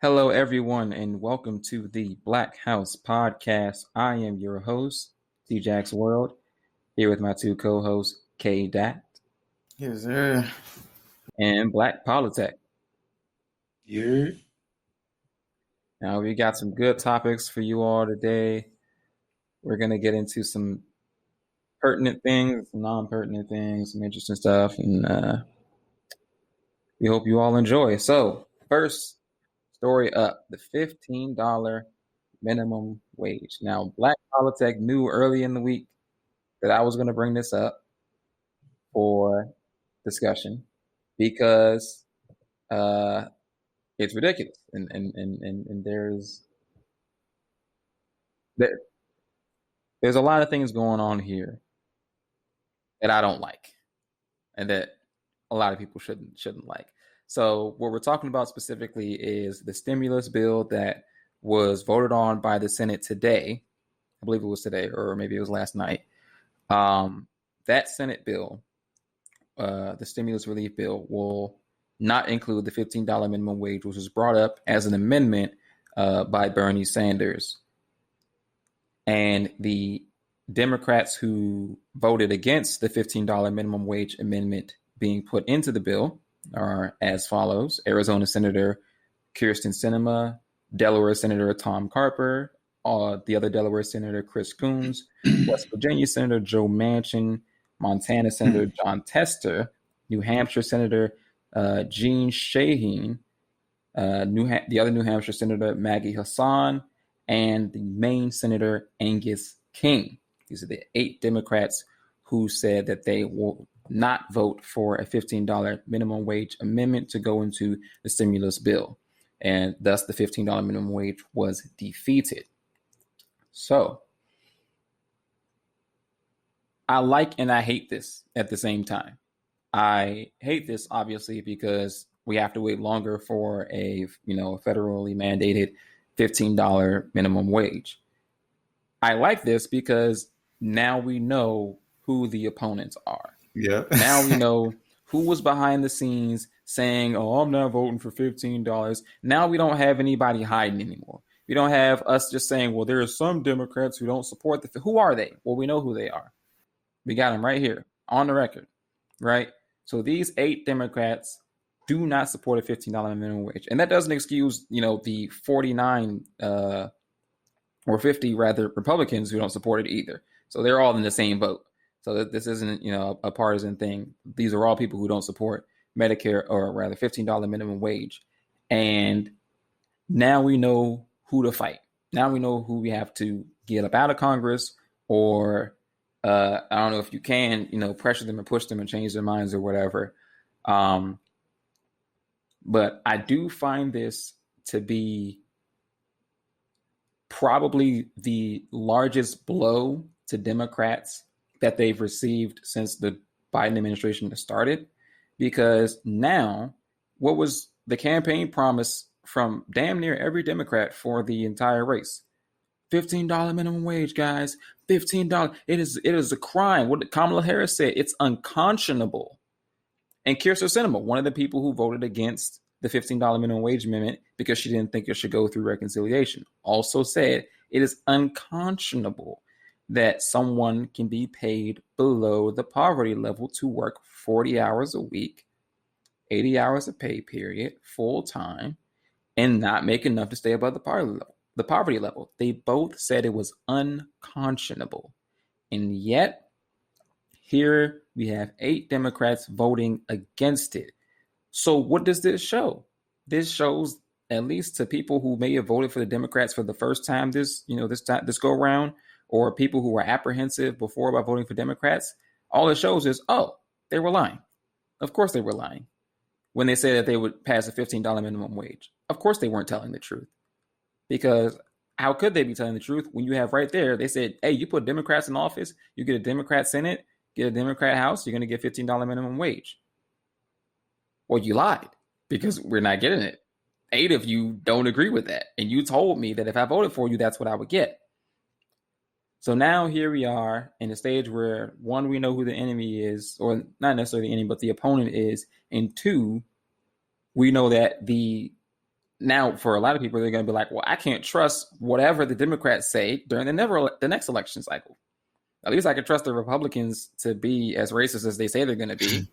Hello, everyone, and welcome to the Black House Podcast. I am your host, TJakks World, here with my two co-hosts, KDot Yes, sir. and Black Politech. Yeah. Now, we got some good topics for you all today. We're going to get into some pertinent things, some non-pertinent things, some interesting stuff, and we hope you all enjoy. So, first story up, the $15 minimum wage. Now, Black Politech knew early in the week that I was going to bring this up for discussion because it's ridiculous, and there's a lot of things going on here that I don't like, and that a lot of people shouldn't like. So what we're talking about specifically is the stimulus bill that was voted on by the Senate today. I believe it was today, or maybe it was last night. That Senate bill, the stimulus relief bill, will not include the $15 minimum wage, which was brought up as an amendment by Bernie Sanders. And the Democrats who voted against the $15 minimum wage amendment being put into the bill are as follows: Arizona Senator Kyrsten Sinema, Delaware Senator Tom Carper, the other Delaware Senator Chris Coons, West Virginia Senator Joe Manchin, Montana Senator John Tester, New Hampshire Senator Jean Shaheen, the other New Hampshire Senator Maggie Hassan, and the Maine Senator Angus King. These are the 8 Democrats who said that they will not vote for a $15 minimum wage amendment to go into the stimulus bill. And thus the $15 minimum wage was defeated. So I like and I hate this at the same time. I hate this obviously because we have to wait longer for a federally mandated $15 minimum wage. I like this because now we know who the opponents are. Yeah. Now we know who was behind the scenes saying, "Oh, I'm not voting for $15. Now we don't have anybody hiding anymore. We don't have us just saying, well, there are some Democrats who don't support who are they? Well, we know who they are. We got them right here on the record, right? So these 8 Democrats do not support a $15 minimum wage. And that doesn't excuse, the 49 or 50 rather Republicans who don't support it either. So they're all in the same boat. So this isn't, a partisan thing. These are all people who don't support Medicare, or rather $15 minimum wage. And now we know who to fight. Now we know who we have to get up out of Congress, or I don't know if you can, pressure them and push them and change their minds or whatever. But I do find this to be probably the largest blow to Democrats that they've received since the Biden administration has started, because now what was the campaign promise from damn near every Democrat for the entire race? $15 minimum wage, guys. $15. It is a crime. What Kamala Harris said, it's unconscionable. And Kyrsten Sinema, one of the people who voted against the $15 minimum wage amendment because she didn't think it should go through reconciliation, also said it is unconscionable that someone can be paid below the poverty level to work 40 hours a week, 80 hours a pay period, full time, and not make enough to stay above the poverty level. They both said it was unconscionable. And yet, here we have 8 Democrats voting against it. So what does this show? This shows, at least to people who may have voted for the Democrats for the first time this go around, or people who were apprehensive before about voting for Democrats, all it shows is, oh, they were lying. Of course they were lying when they said that they would pass a $15 minimum wage. Of course they weren't telling the truth, because how could they be telling the truth when you have right there, they said, hey, you put Democrats in office, you get a Democrat Senate, get a Democrat House, you're going to get $15 minimum wage. Well, you lied, because we're not getting it. 8 of you don't agree with that. And you told me that if I voted for you, that's what I would get. So now here we are in a stage where, 1, we know who the enemy is, or not necessarily the enemy, but the opponent is. And 2, we know that the Now, for a lot of people, they're going to be like, well, I can't trust whatever the Democrats say during the next election cycle. At least I can trust the Republicans to be as racist as they say they're going to be,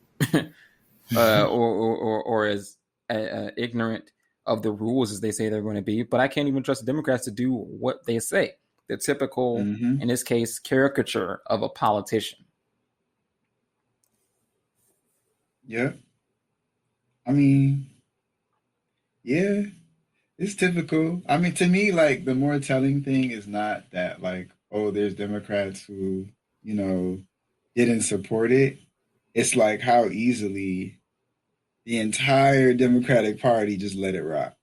or as ignorant of the rules as they say they're going to be. But I can't even trust the Democrats to do what they say. The typical, in this case, caricature of a politician. Yeah. I mean, yeah, it's typical. I mean, to me, like the more telling thing is not that, like, oh, there's Democrats who, you know, didn't support it. It's like how easily the entire Democratic Party just let it rock.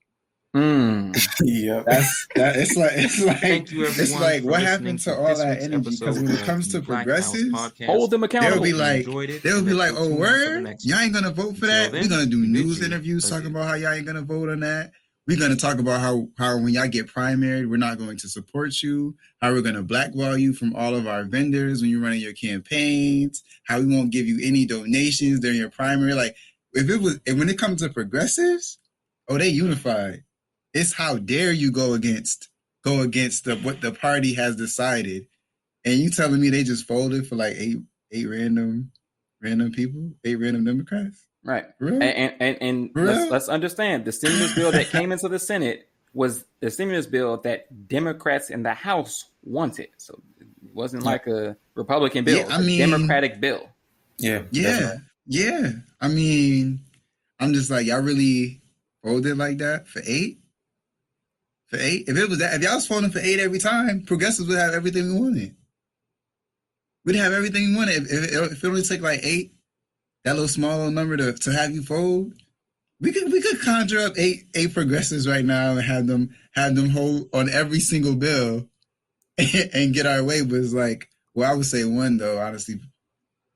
Yep. It's like Thank you, it's everyone, like for what listening happened to to all this that week's energy? Because episode when it of comes the to Black House progressives, Podcast. Hold them they'll accountable. be Hope you like, enjoyed it, they'll and be that like, you'll oh, tune in for the word, next y'all one. ain't gonna vote for Until that. We're then, gonna do we bid news you interviews talking adieu. about how y'all ain't gonna vote on that. We're gonna talk about how when y'all get primaried, we're not going to support you. How we're gonna blackball you from all of our vendors when you're running your campaigns. How we won't give you any donations during your primary. Like when it comes to progressives, oh, they unified. It's how dare you go against what the party has decided, and you telling me they just folded for like eight random people, 8 random Democrats, Right. Real? And Real? let's understand the stimulus bill that came into the Senate was the stimulus bill that Democrats in the House wanted. So it wasn't like a Republican bill. Yeah, It was a Democratic bill. Yeah. Yeah. I mean, I'm just like, y'all really folded like that for 8? For 8? If it was that, if y'all was folding for 8 every time, progressives would have everything we wanted. We'd have everything we wanted. If it only took like 8, that little small little number to have you fold, we could conjure up eight progressives right now and have them hold on every single bill and get our way. But it's like, well, I would say 1 though. Honestly,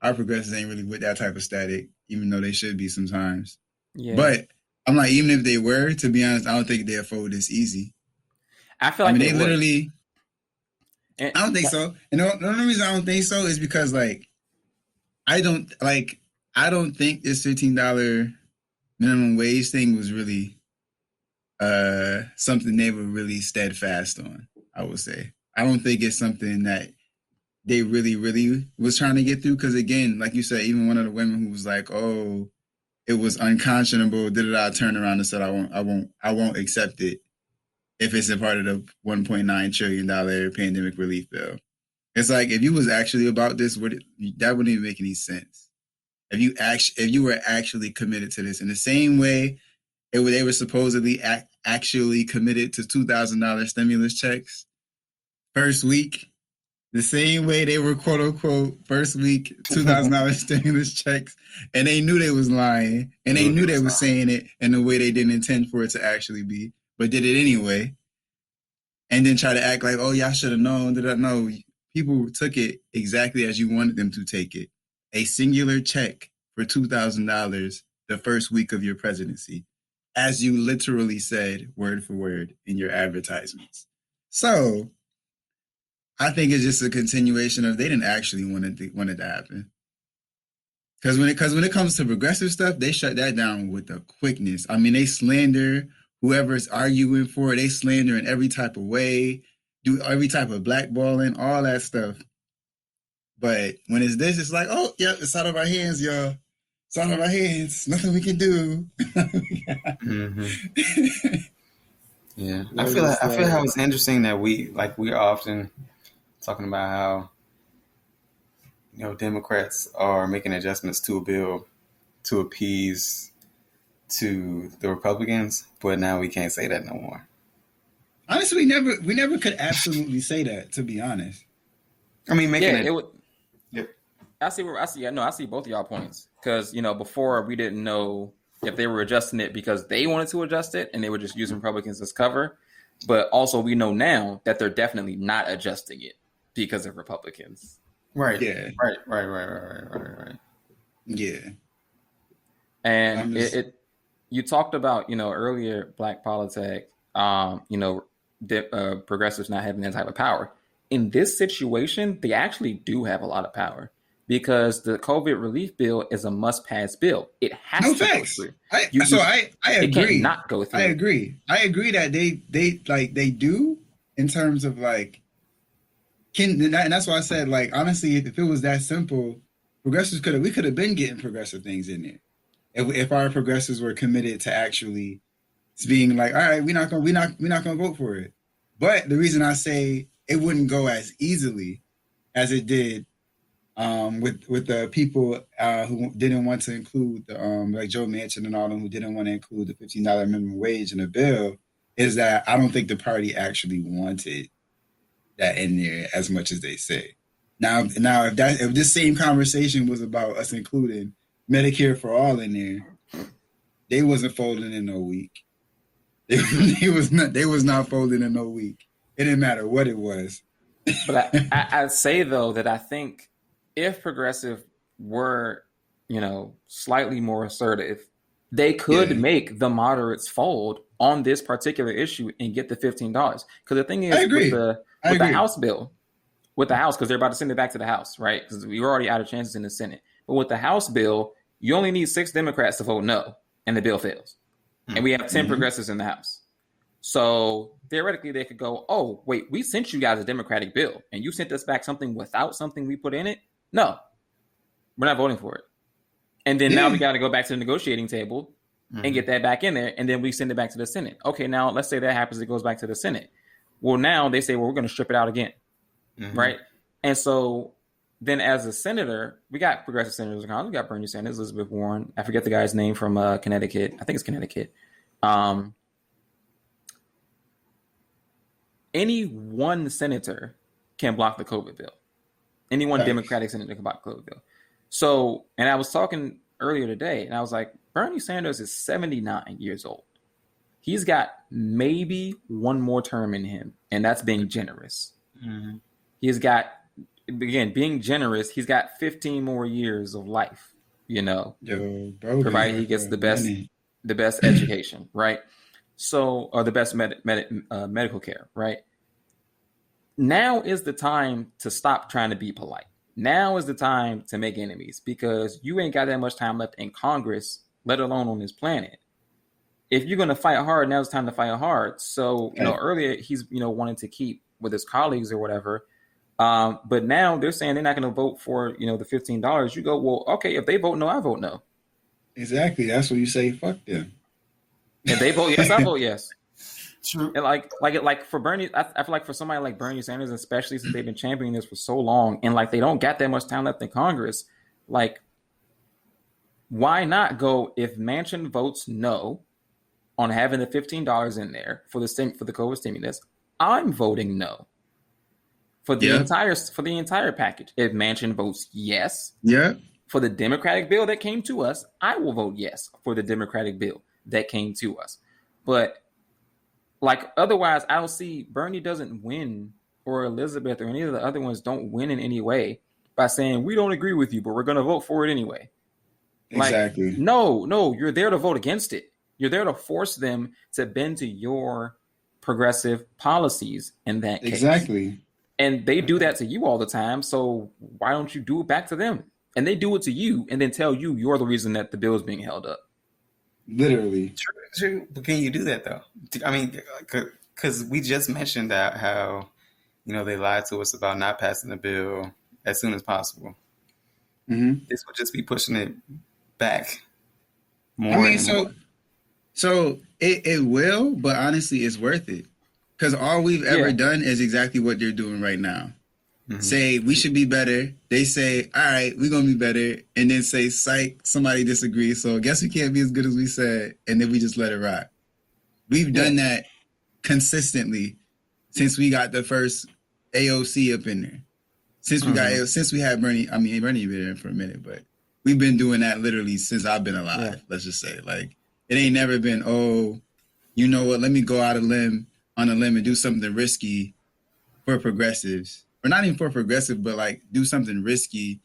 our progressives ain't really with that type of static, even though they should be sometimes. Yeah. But I'm like, even if they were, to be honest, I don't think they'll fold this easy. I feel like they literally. And, I don't think so. And the only reason I don't think so is because like, I don't think this $15 minimum wage thing was really something they were really steadfast on. I would say I don't think it's something that they really was trying to get through. Because again, like you said, even one of the women who was like, "Oh, it was unconscionable," I turned around and said, "I won't accept it if it's a part of the $1.9 trillion pandemic relief bill." It's like if you was actually about this, that wouldn't even make any sense. If you were actually committed to this in the same way they were supposedly actually committed to $2,000 stimulus checks first week, the same way they were quote unquote first week $2,000 stimulus checks, and they knew they was lying, and they knew they was saying it in a way they didn't intend for it to actually be, but did it anyway, and then try to act like, oh, y'all should have known. No, people took it exactly as you wanted them to take it. A singular check for $2,000 the first week of your presidency, as you literally said word for word in your advertisements. So I think it's just a continuation of they didn't actually want it to happen. Because when it comes to progressive stuff, they shut that down with a quickness. I mean, they slander whoever's arguing for it. They slander in every type of way, do every type of blackballing, all that stuff. But when it's this, it's like, oh, yeah, it's out of our hands, y'all. It's out of our hands. Nothing we can do. Yeah, I feel how it's interesting that we're often talking about how Democrats are making adjustments to a bill to appease to the Republicans, but now we can't say that no more. Honestly, we never could absolutely say that, to be honest. I mean, making it. Yep. I see both of y'all points, because before we didn't know if they were adjusting it because they wanted to adjust it and they were just using Republicans as cover, but also we know now that they're definitely not adjusting it because of Republicans. Right. Yeah. Right. Yeah. And you talked about earlier Black Politech, progressives not having that type of power. In this situation, they actually do have a lot of power, because the COVID relief bill is a must-pass bill. It has No to facts. go through. I It can't agree. not go through. I agree that they do in terms of like and that's why I said, like, honestly, if it was that simple, progressives we could have been getting progressive things in there. If our progressives were committed to actually being like, all right, we're not gonna vote for it. But the reason I say it wouldn't go as easily as it did with the people who didn't want to include the like Joe Manchin and all them who didn't want to include the $15 minimum wage in the bill, is that I don't think the party actually wanted that in there as much as they say. Now if this same conversation was about us including Medicare for all in there, they wasn't folding in no week. They was not folding in no week. It didn't matter what it was. But I'd say though that I think if progressive were, slightly more assertive, they could make the moderates fold on this particular issue and get the $15. Because the thing is, with the House bill, because they're about to send it back to the House, right? Because we were already out of chances in the Senate. But with the House bill, you only need 6 Democrats to vote no, and the bill fails. And we have 10 progressives in the House. So theoretically, they could go, oh, wait, we sent you guys a Democratic bill, and you sent us back something without something we put in it? No, we're not voting for it. And then now we got to go back to the negotiating table and get that back in there, and then we send it back to the Senate. Okay, now let's say that happens, it goes back to the Senate. Well, now they say, well, we're going to strip it out again, right? And so then as a senator, we got progressive senators in Congress. We got Bernie Sanders, Elizabeth Warren. I forget the guy's name from Connecticut. I think it's Connecticut. Any one senator can block the COVID bill. Any one Democratic senator can block the COVID bill. So, and I was talking earlier today, and I was like, Bernie Sanders is 79 years old. He's got maybe one more term in him, and that's being generous. He's got, again, being generous, he's got 15 more years of life, provided he gets the best education, right? So, or the best medical care, right? Now is the time to stop trying to be polite. Now is the time to make enemies, because you ain't got that much time left in Congress, let alone on this planet. If you're going to fight hard, now it's time to fight hard. So, earlier he's, wanted to keep with his colleagues or whatever. But now they're saying they're not going to vote for, the $15. You go, well, okay, if they vote no, I vote no. Exactly. That's what you say. Fuck them. If they vote yes, I vote yes. True. And like for Bernie, I feel like for somebody like Bernie Sanders, especially since they've been championing this for so long, and like they don't got that much time left in Congress, like why not go if Manchin votes no on having the $15 in there for the COVID stimulus? I'm voting no for the entire package. If Manchin votes yes, for the Democratic bill that came to us, I will vote yes for the Democratic bill that came to us. But like otherwise, I don't see Bernie doesn't win, or Elizabeth or any of the other ones don't win in any way by saying we don't agree with you, but we're going to vote for it anyway. Exactly. Like, no, you're there to vote against it. You're there to force them to bend to your progressive policies in that case. Exactly. And they do that to you all the time. So why don't you do it back to them? And they do it to you and then tell you you're the reason that the bill is being held up. Literally. True. But can you do that though? I mean, because we just mentioned that how, they lied to us about not passing the bill as soon as possible. This would just be pushing it back more. I mean, so it will, but honestly, it's worth it. Because all we've ever done is exactly what they're doing right now. Say, we should be better. They say, all right, we're going to be better. And then say, psych, somebody disagrees. So I guess we can't be as good as we said. And then we just let it rock. We've done that consistently since we got the first AOC up in there. Since we had Bernie, Bernie been there for a minute, but we've been doing that literally since I've been alive. Let's just say, like, it ain't never been, oh, you know what, let me go on a limb and do something risky for progressives. Or not even for progressive, but like do something risky,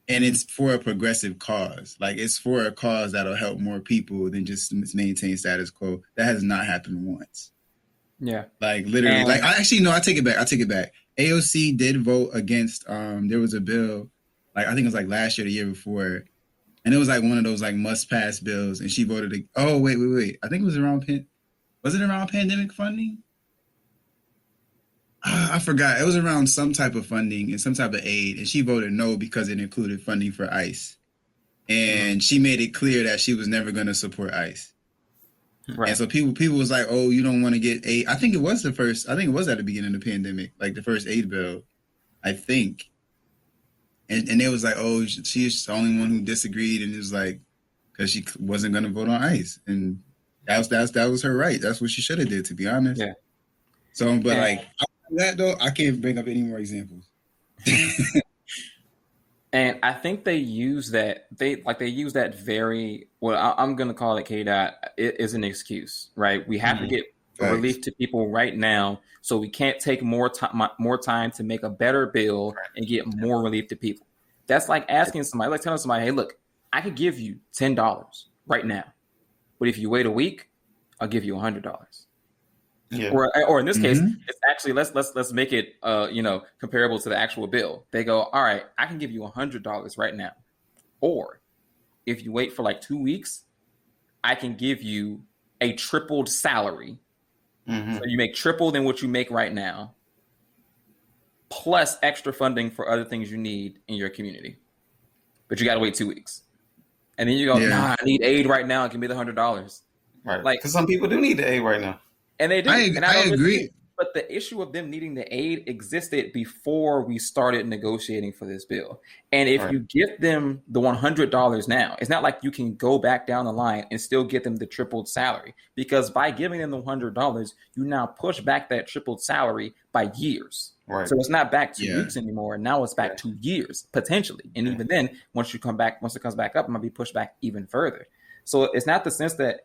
and it's for a progressive cause. Like it's for a cause that'll help more people than just maintain status quo. That has not happened once. Yeah. Like literally, I take it back. AOC did vote against, there was a bill like I think it was like last year, the year before, and it was like one of those like must pass bills, and she voted. Oh wait! I think it was around was it around pandemic funding? I forgot. It was around some type of funding and some type of aid, and she voted no because it included funding for ICE, and she made it clear that she was never going to support ICE. Right. And so people was like, "Oh, you don't want to get aid." I think it was at the beginning of the pandemic, like the first aid bill, I think. And they was like, "Oh, she's the only one who disagreed," and it was like because she wasn't going to vote on ICE, and that was her right. That's what she should have did, to be honest. Yeah. So, but like that though, I can't bring up any more examples. And I think they use that. They use that very well. I'm going to call it KDot. It is an excuse, right? We have to get relief to people right now, so we can't take more time to make a better bill and get more relief to people. That's like asking somebody, like telling somebody, "Hey, look, I could give you $10 right now, but if you wait a week, I'll give you $100." Yeah. Or in this case, it's actually let's make it comparable to the actual bill. They go, all right, I can give you $100 right now, or if you wait for like 2 weeks, I can give you a tripled salary. So you make triple than what you make right now, plus extra funding for other things you need in your community. But you got to wait 2 weeks, and then you go, nah, I need aid right now. Give me the $100. Right, like because some people do need the aid right now. And they do. I agree. But the issue of them needing the aid existed before we started negotiating for this bill. And if you give them the $100 now, it's not like you can go back down the line and still get them the tripled salary. Because by giving them the $100, you now push back that tripled salary by years. Right. So it's not back 2 weeks anymore. Now it's back 2 years, potentially. And even then, once it comes back up, it might be pushed back even further. So it's not the sense that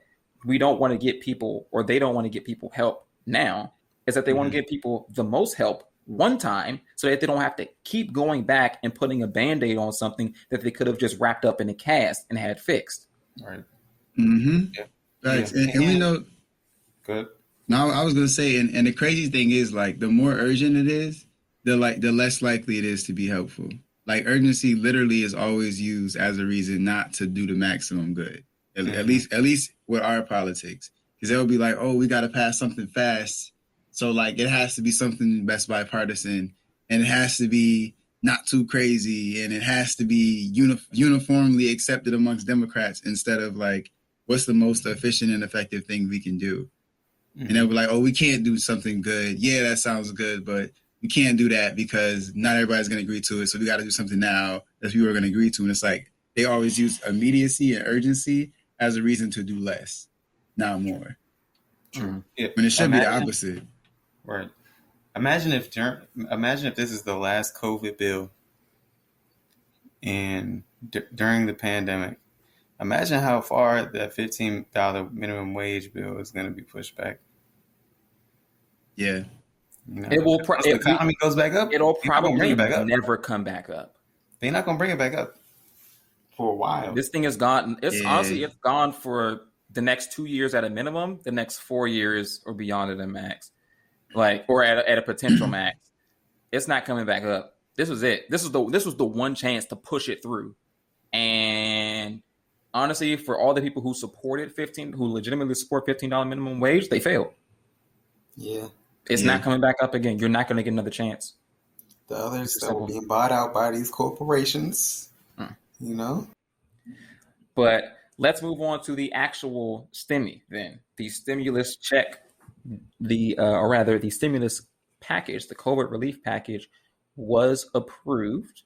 we don't want to get people, or they don't want to get people help now, is that they want to give people the most help one time so that they don't have to keep going back and putting a Band-Aid on something that they could have just wrapped up in a cast and had fixed. Right. Yeah. Right. And we know. Good. Now, I was going to say, and the crazy thing is, like, the more urgent it is, the less likely it is to be helpful. Like, urgency literally is always used as a reason not to do the maximum good. At least with our politics, because they'll be like, "Oh, we got to pass something fast, so like it has to be something that's bipartisan, and it has to be not too crazy, and it has to be uniformly accepted amongst Democrats." Instead of like, what's the most efficient and effective thing we can do? And they'll be like, "Oh, we can't do something good. Yeah, that sounds good, but we can't do that because not everybody's going to agree to it. So we got to do something now that people are going to agree to." And it's like they always use immediacy and urgency as a reason to do less, not more. True. When it should be the opposite. Right. Imagine if this is the last COVID bill and during the pandemic. Imagine how far that $15 minimum wage bill is going to be pushed back. Yeah. It will. If the economy goes back up, it'll probably never come back up. They're not going to bring it back up for a while. This thing is gone. Honestly, it's gone for the next 2 years at a minimum, the next 4 years or beyond at a max, or at a potential max. It's not coming back up. This was it. This was the one chance to push it through. And honestly, for all the people who legitimately support $15 minimum wage, they failed. Yeah. It's not coming back up again. You're not going to get another chance. The others that were being bought out by these corporations. But let's move on to the actual stimmy then. The stimulus check, the stimulus package, the COVID relief package was approved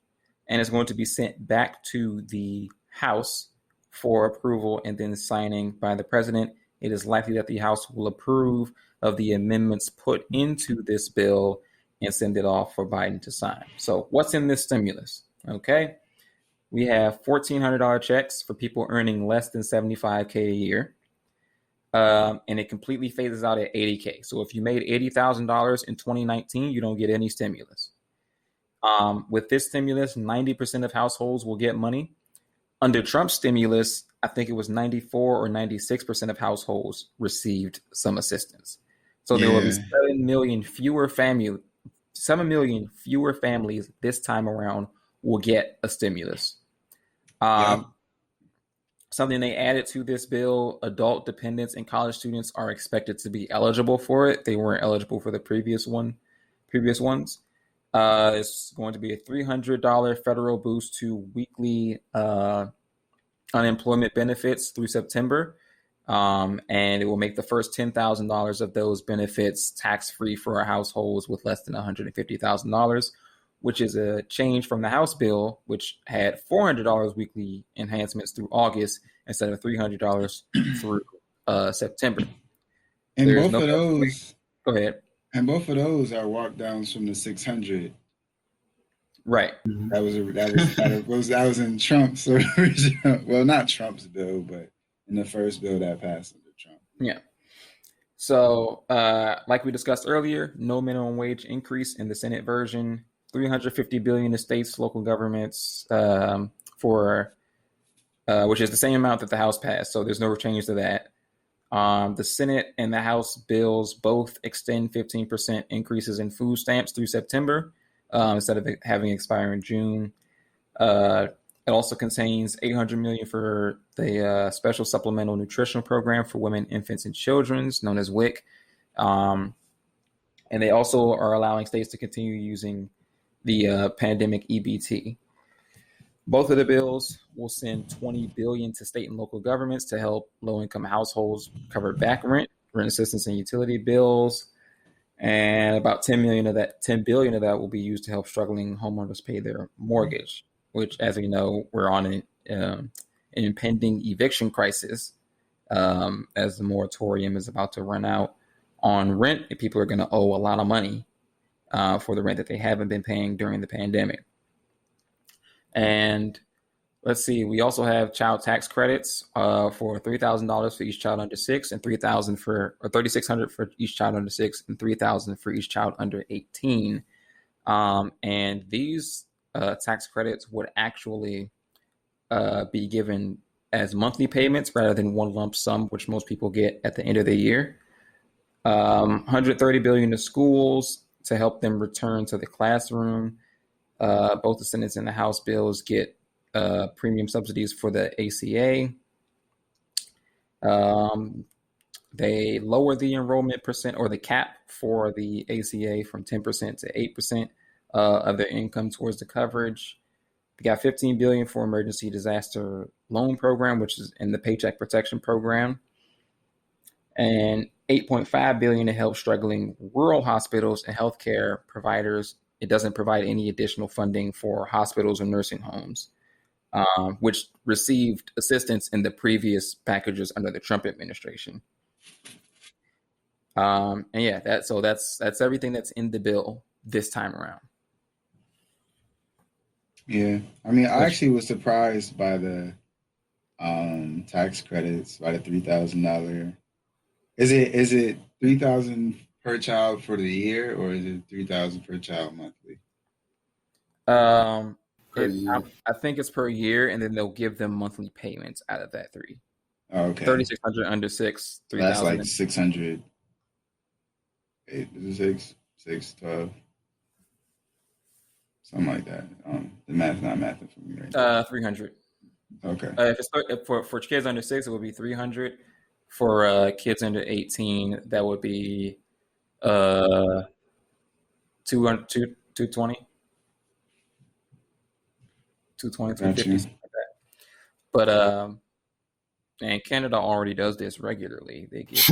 and is going to be sent back to the House for approval and then signing by the president. It is likely that the House will approve of the amendments put into this bill and send it off for Biden to sign. So what's in this stimulus? Okay. We have $1,400 checks for people earning less than $75K a year. And it completely phases out at $80K. So if you made $80,000 in 2019, you don't get any stimulus. With this stimulus, 90% of households will get money. Under Trump's stimulus, I think it was 94 or 96% of households received some assistance. So there will be 7 million fewer families this time around will get a stimulus. Something they added to this bill, adult dependents and college students are expected to be eligible for it. They weren't eligible for the previous ones. It's going to be a $300 federal boost to weekly unemployment benefits through September. And it will make the first $10,000 of those benefits tax-free for our households with less than $150,000, which is a change from the House bill, which had $400 weekly enhancements through August instead of $300 through September. And both of those, go ahead. And both of those are walk downs from the 600. Right. That was in Trump's original, well, not Trump's bill, but in the first bill that passed under Trump. Yeah. So, like we discussed earlier, no minimum wage increase in the Senate version. $350 billion to states, local governments, for which is the same amount that the House passed. So there's no change to that. The Senate and the House bills both extend 15% increases in food stamps through September instead of having expire in June. It also contains $800 million for the Special Supplemental Nutrition Program for Women, Infants, and Children, known as WIC. And they also are allowing states to continue using the pandemic EBT. Both of the bills will send $20 billion to state and local governments to help low-income households cover back rent assistance, and utility bills. And about $10 billion of that will be used to help struggling homeowners pay their mortgage, which, as we know, we're on an impending eviction crisis as the moratorium is about to run out on rent, and people are going to owe a lot of money for the rent that they haven't been paying during the pandemic. And let's see, we also have child tax credits for $3,000 for each child under 6, and $3,600 for each child under 6, and $3,000 for each child under 18. And these tax credits would actually be given as monthly payments rather than one lump sum, which most people get at the end of the year. $130 billion to schools to help them return to the classroom. Both the Senate and the House bills get premium subsidies for the ACA. They lower the enrollment percent or the cap for the ACA from 10% to 8% of their income towards the coverage. We got $15 billion for emergency disaster loan program, which is in the Paycheck Protection Program, and $8.5 billion to help struggling rural hospitals and healthcare providers. It doesn't provide any additional funding for hospitals or nursing homes, which received assistance in the previous packages under the Trump administration. And yeah, that's everything that's in the bill this time around. Yeah, I mean, I actually was surprised by the tax credits, by the $3,000. Is it $3,000 per child for the year, or is it $3,000 per child monthly? I think it's per year, and then they'll give them monthly payments out of that $3,000. Oh, okay. 3,600 under 6, 3,000. That's like 600. 8 is it 6, 12, something like that. The math's not mathing for me right now. 300. Okay. If for kids under 6, it would be 300. For kids under 18, that would be 220. 250, something like that. But and Canada already does this regularly. They give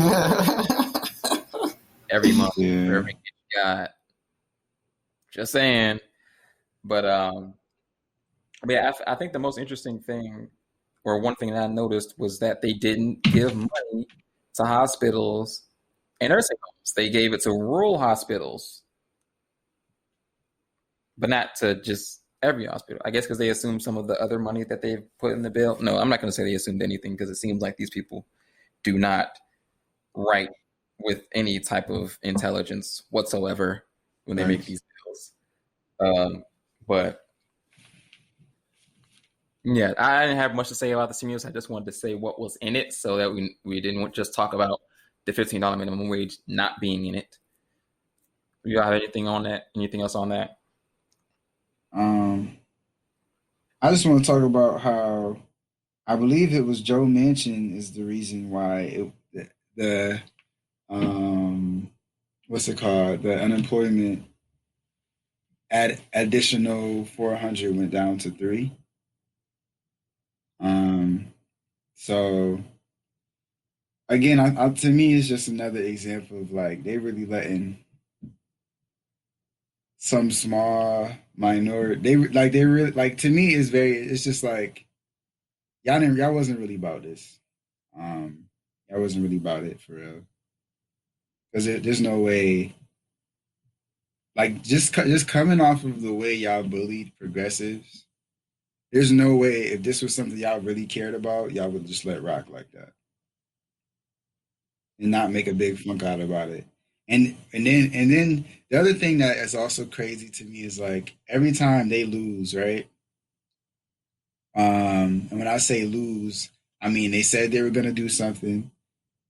every month for every kid you got. Just saying. But yeah, I think the most interesting thing, or one thing that I noticed, was that they didn't give money to hospitals and nursing homes. They gave it to rural hospitals, but not to just every hospital. I guess because they assumed some of the other money that they've put in the bill. No, I'm not going to say they assumed anything, because it seems like these people do not write with any type of intelligence whatsoever when they make these bills. But yeah, I didn't have much to say about the stimulus. I just wanted to say what was in it, so that we didn't just talk about the $15 minimum wage not being in it. Do you have anything on that? Anything else on that? I just want to talk about how I believe it was Joe Manchin is the reason why the what's it called, the unemployment additional 400 went down to 3. Um, so again, to me, it's just another example of like they really letting some small minority. They really like to me is very. It's just like y'all wasn't really about this. Um, y'all wasn't really about it for real. Because there's no way. Like just coming off of the way y'all bullied progressives, there's no way if this was something y'all really cared about, y'all would just let rock like that and not make a big funk out about it. And then the other thing that is also crazy to me is like every time they lose, right? And when I say lose, I mean they said they were gonna do something,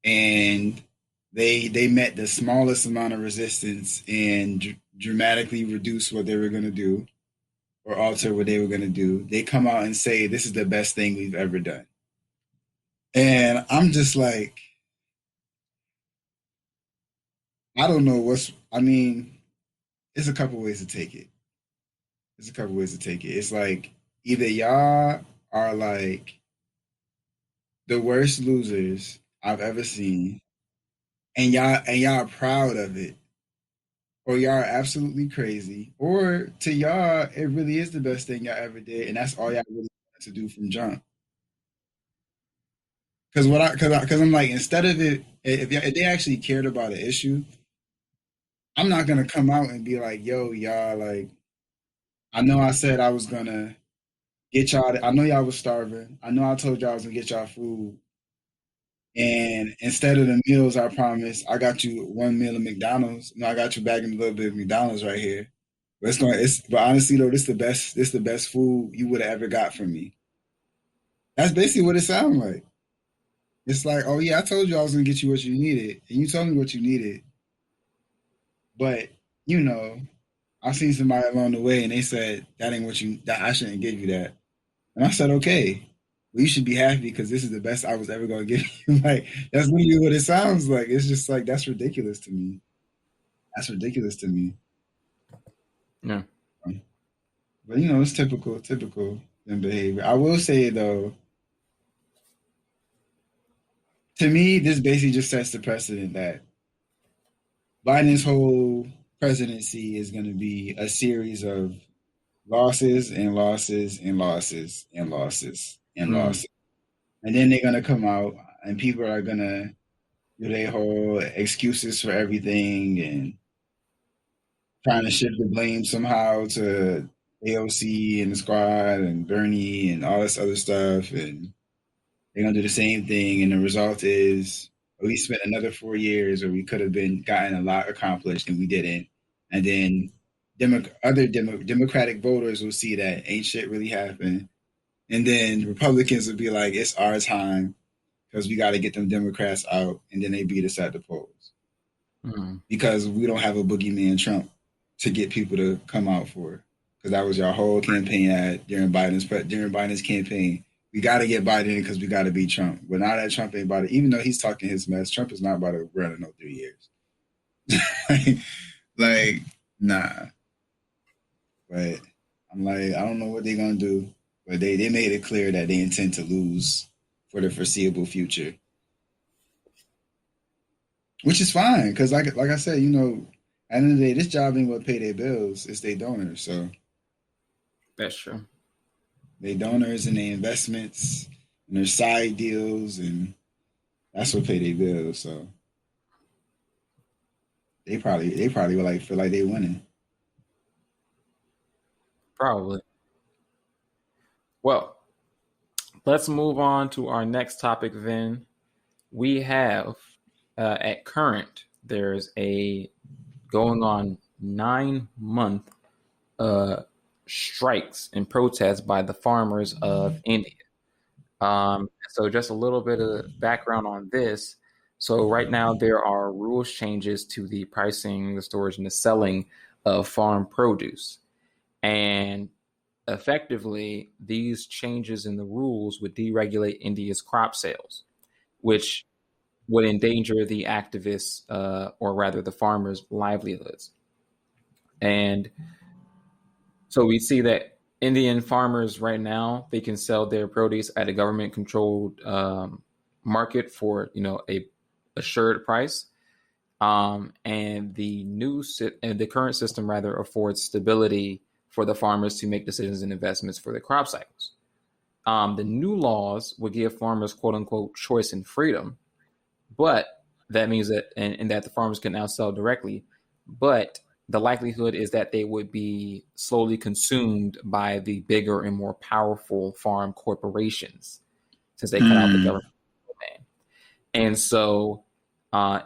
and they met the smallest amount of resistance and dramatically reduced what they were gonna do or alter what they were gonna do. They come out and say this is the best thing we've ever done, and I'm just like, I don't know what's. I mean, it's a couple ways to take it. There's a couple ways to take it. It's like either y'all are like the worst losers I've ever seen, and y'all are proud of it, or y'all are absolutely crazy, or to y'all it really is the best thing y'all ever did, and that's all y'all really wanted to do from jump. Because I'm like instead of it, if they actually cared about an issue, I'm not gonna come out and be like, yo, y'all, like I know I said I was gonna get y'all. I know y'all was starving. I know I told y'all I was gonna get y'all food. And instead of the meals I promised, I got you one meal of McDonald's. No, I got you back in a little bit of McDonald's right here. But honestly though, this the best food you would have ever got from me. That's basically what it sounds like. It's like, oh yeah, I told you I was gonna get you what you needed, and you told me what you needed. But you know, I seen somebody along the way and they said that ain't what you that I shouldn't give you that. And I said, okay, well, you should be happy because this is the best I was ever going to give you. Like, that's literally what it sounds like. It's just like, that's ridiculous to me. That's ridiculous to me. Yeah. But, it's typical in behavior. I will say, though, to me, this basically just sets the precedent that Biden's whole presidency is going to be a series of losses and losses and losses and losses and losses. And then they're going to come out and people are going to do their whole excuses for everything and trying to shift the blame somehow to AOC and the squad and Bernie and all this other stuff. And they're going to do the same thing. And the result is we spent another 4 years where we could have gotten a lot accomplished and we didn't. And then Democratic voters will see that ain't shit really happened. And then Republicans will be like, it's our time because we got to get them Democrats out, and then they beat us at the polls because we don't have a boogeyman Trump to get people to come out for. Because that was your whole campaign ad during Biden's campaign. We got to get Biden because we got to beat Trump. But now that Trump ain't about it, even though he's talking his mess, Trump is not about to run in no 3 years. like, nah. But I'm like, I don't know what they're gonna do, but they made it clear that they intend to lose for the foreseeable future, which is fine because like I said, at the end of the day, this job ain't what pay their bills; it's their donors. So that's true. Their donors and their investments and their side deals, and that's what pay their bills. So they probably will like feel like they winning. Probably. Well, let's move on to our next topic then. We have, at current, there's a going on 9-month strikes and protests by the farmers of India. So just a little bit of background on this. So right now there are rules changes to the pricing, the storage, and the selling of farm produce. And effectively, these changes in the rules would deregulate India's crop sales, which would endanger the activists, or rather the farmers' livelihoods. And so we see that Indian farmers right now, they can sell their produce at a government-controlled market for, a assured price. And the current system rather affords stability for the farmers to make decisions and investments for the crop cycles. The new laws would give farmers "quote unquote" choice and freedom, but that means that and that the farmers can now sell directly, but the likelihood is that they would be slowly consumed by the bigger and more powerful farm corporations, since they cut out the government. And so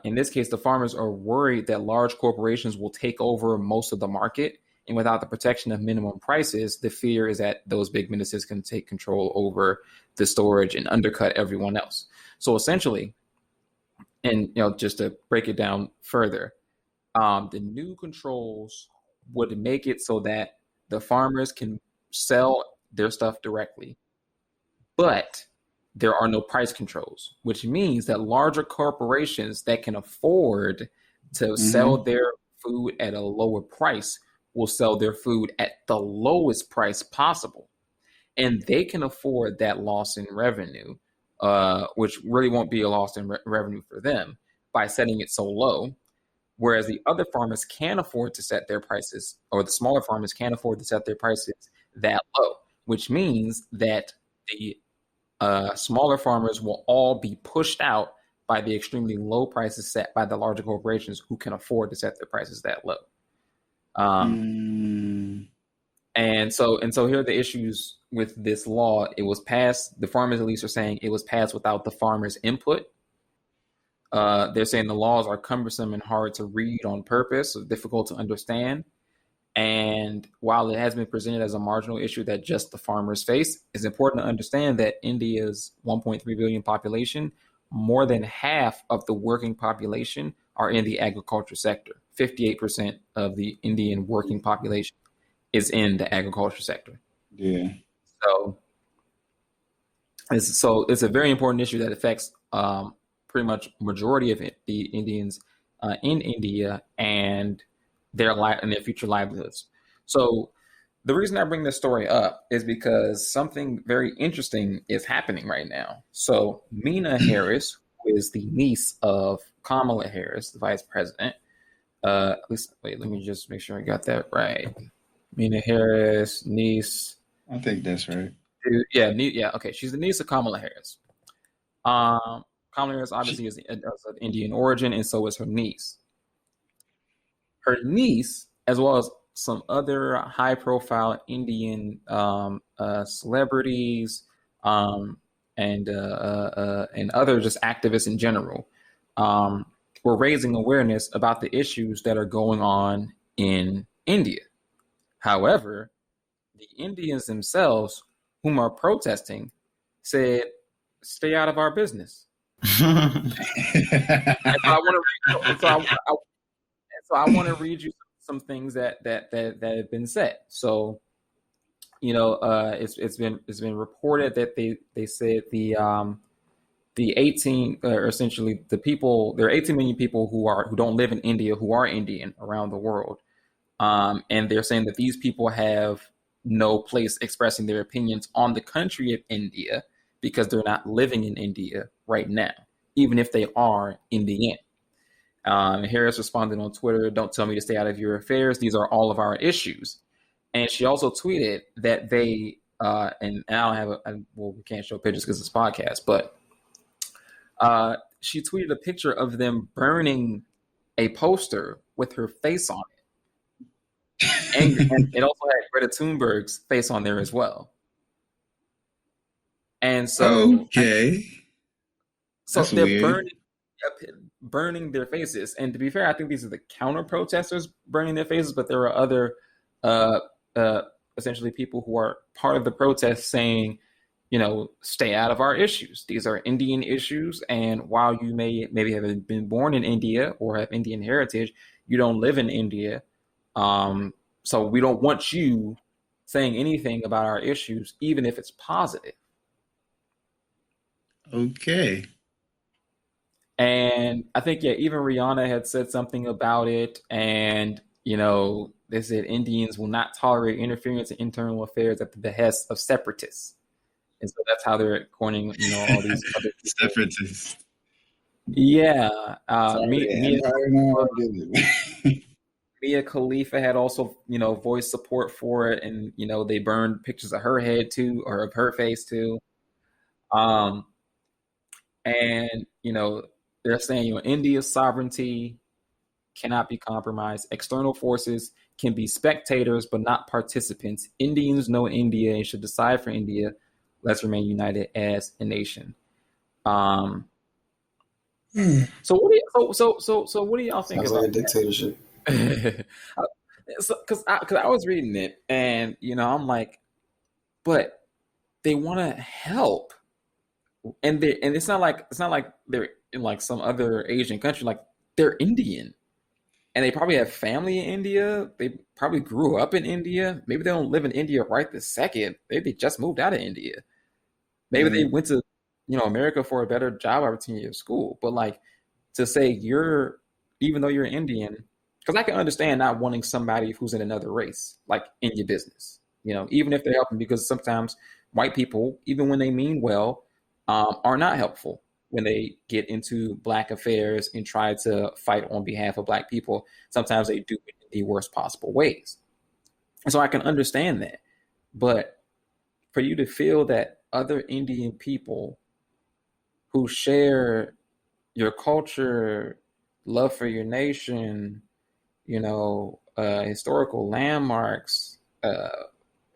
in this case, the farmers are worried that large corporations will take over most of the market. And without the protection of minimum prices, the fear is that those big businesses can take control over the storage and undercut everyone else. So essentially, and just to break it down further, the new controls would make it so that the farmers can sell their stuff directly, but there are no price controls, which means that larger corporations that can afford to sell their food at a lower price will sell their food at the lowest price possible. And they can afford that loss in revenue, which really won't be a loss in revenue for them, by setting it so low. Whereas the other farmers can't afford to set their prices, or the smaller farmers can't afford to set their prices that low, which means that the smaller farmers will all be pushed out by the extremely low prices set by the larger corporations who can afford to set their prices that low. And so here are the issues with this law. It was passed, the farmers at least are saying it was passed without the farmers' input. They're saying the laws are cumbersome and hard to read on purpose, so difficult to understand. And while it has been presented as a marginal issue that just the farmers face, it's important to understand that India's 1.3 billion population, more than half of the working population are in the agriculture sector. 58% of the Indian working population is in the agriculture sector. Yeah. So it's a very important issue that affects pretty much majority of the Indians in India and their future livelihoods. So the reason I bring this story up is because something very interesting is happening right now. So Meena Harris, who is the niece of Kamala Harris, the vice president. Let me just make sure I got that right. Meena Harris, niece. I think that's right. Yeah. Okay, she's the niece of Kamala Harris. Kamala Harris obviously is of Indian origin, and so is her niece. Her niece, as well as some other high-profile Indian celebrities and other just activists in general, were raising awareness about the issues that are going on in India. However, the Indians themselves, whom are protesting, said, "Stay out of our business." So I want to read you some things that have been said. So, it's been reported that they said the 18 essentially the people, there are 18 million people who don't live in India who are Indian around the world, and they're saying that these people have no place expressing their opinions on the country of India because they're not living in India right now, even if they are Indian. Harris responded on Twitter, "Don't tell me to stay out of your affairs. These are all of our issues." And she also tweeted that they, and I don't have we can't show pictures because it's a podcast, but she tweeted a picture of them burning a poster with her face on it. And it also had Greta Thunberg's face on there as well. And so, That's they're weird. burning their faces. And to be fair, I think these are the counter protesters burning their faces, but there are other essentially people who are part of the protest saying, stay out of our issues. These are Indian issues, and while you maybe have been born in India or have Indian heritage, you don't live in India. So we don't want you saying anything about our issues, even if it's positive. Okay. And I think, yeah, even Rihanna had said something about it. And, they said Indians will not tolerate interference in internal affairs at the behest of separatists. And so that's how they're coining, all these other people. Separatists. Yeah. Empire, Mia Khalifa had also, voiced support for it. And, they burned pictures of her head too, or of her face too. And, they're saying, India's sovereignty cannot be compromised. External forces can be spectators, but not participants. Indians know India and should decide for India. Let's remain united as a nation. So what do y'all think Sounds about like a dictatorship? Because I was reading it, and I'm like, but they want to help, and it's not like they're in like some other Asian country. Like, they're Indian, and they probably have family in India. They probably grew up in India. Maybe they don't live in India right this second. Maybe they just moved out of India. Maybe they went to America for a better job opportunity or school. But like, to say even though you're Indian, because I can understand not wanting somebody who's in another race like in your business. Even if they're helping, because sometimes white people, even when they mean well, are not helpful when they get into Black affairs and try to fight on behalf of Black people. Sometimes they do it in the worst possible ways. And so I can understand that. But for you to feel that other Indian people who share your culture, love for your nation, historical landmarks,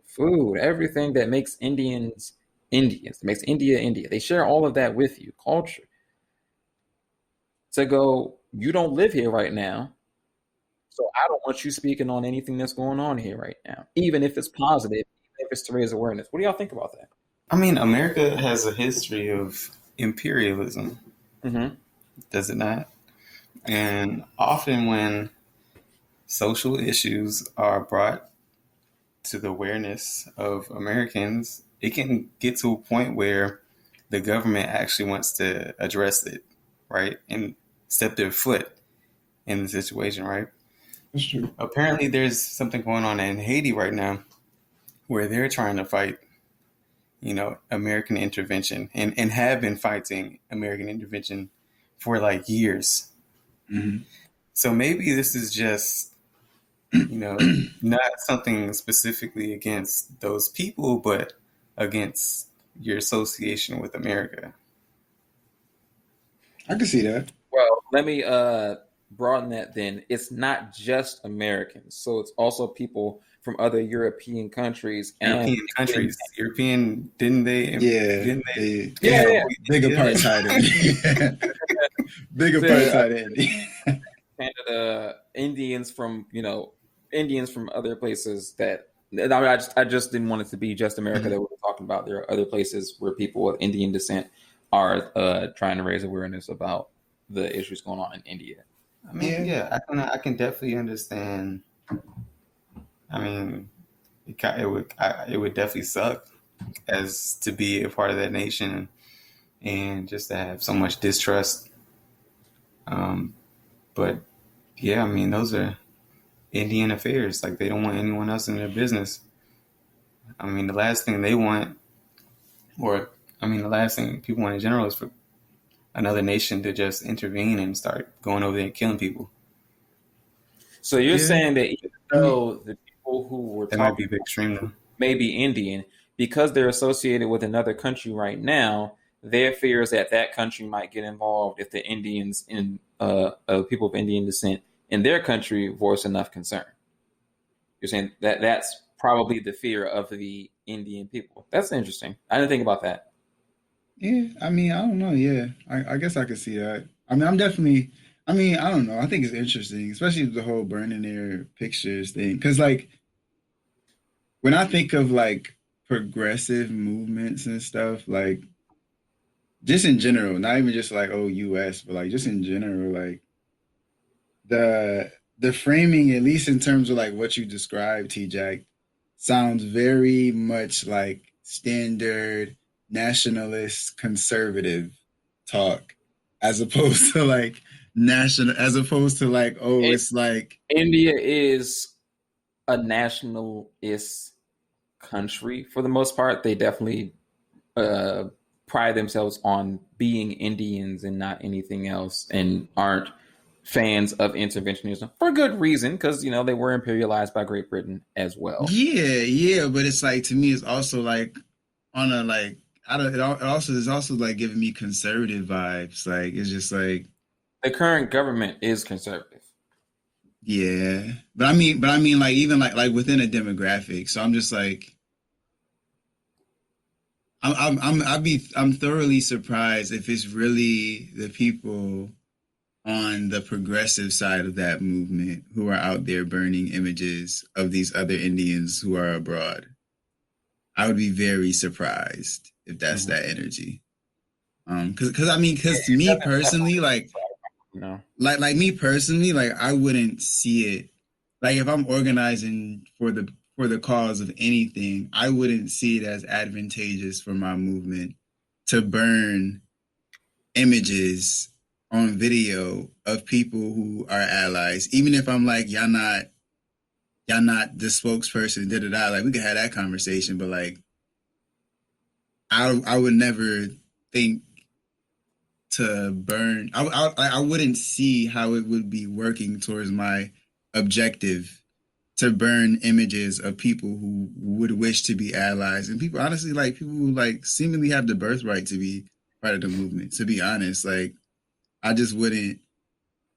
food, everything that makes Indians, that makes India, India. They share all of that with you, culture. To go, you don't live here right now, so I don't want you speaking on anything that's going on here right now, even if it's positive, even if it's to raise awareness. What do y'all think about that? I mean, America has a history of imperialism, does it not? And often when social issues are brought to the awareness of Americans, it can get to a point where the government actually wants to address it, right? And step their foot in the situation, right? That's true. Apparently there's something going on in Haiti right now where they're trying to fight, American intervention and have been fighting American intervention for like years. Mm-hmm. So maybe this is just, not something specifically against those people, but against your association with America. I can see that. Well, let me broaden that then. It's not just Americans. So it's also people from other European countries. European, didn't they? Yeah. Big apartheid. Big apartheid. Canada, Indians from other places that I just didn't want it to be just America that we were talking about. There are other places where people with Indian descent are trying to raise awareness about the issues going on in India. I mean, I can definitely understand. I mean, it would definitely suck as to be a part of that nation and just to have so much distrust. But yeah, I mean, those are Indian affairs. Like, they don't want anyone else in their business. I mean, the last thing they want, the last thing people want in general is for another nation to just intervene and start going over there and killing people. So you're saying that even though the people who were that might be a bit extreme though, may be Indian, because they're associated with another country right now, their fear is that that country might get involved if the Indians in people of Indian descent in their country voice enough concern. You're saying that that's probably the fear of the Indian people. That's interesting. I didn't think about that. Yeah, I mean, I don't know. Yeah, I guess I could see that. I mean, I don't know. I think it's interesting, especially the whole burning their pictures thing. Because, like, when I think of, like, progressive movements and stuff, like, just in general, not even just, like, US, but, like, just in general, like, the framing, at least in terms of, like, what you described, TJack, sounds very much like standard nationalist conservative talk, as opposed to like it's like India is a nationalist country for the most part. They definitely pride themselves on being Indians and not anything else, and aren't fans of interventionism for good reason, because they were imperialized by Great Britain as well. Yeah, but it's like, to me, it's also like on a like I don't. It's also like giving me conservative vibes. Like, it's just like, The current government is conservative. yeah, but I mean, like, even like within a demographic. So I'm just like, I'm thoroughly surprised if it's really the people on the progressive side of that movement who are out there burning images of these other Indians who are abroad. I would be very surprised if that's that energy. Because to me personally, like, like me personally, like, I wouldn't see it. Like, if I'm organizing for the cause of anything, I wouldn't see it as advantageous for my movement to burn images on video of people who are allies, even if I'm like, y'all not the spokesperson, like, we could have that conversation, but like, I would never think to burn. I wouldn't see how it would be working towards my objective to burn images of people who would wish to be allies, and people, honestly, like, people who like seemingly have the birthright to be part of the movement. To be honest, like, I just wouldn't.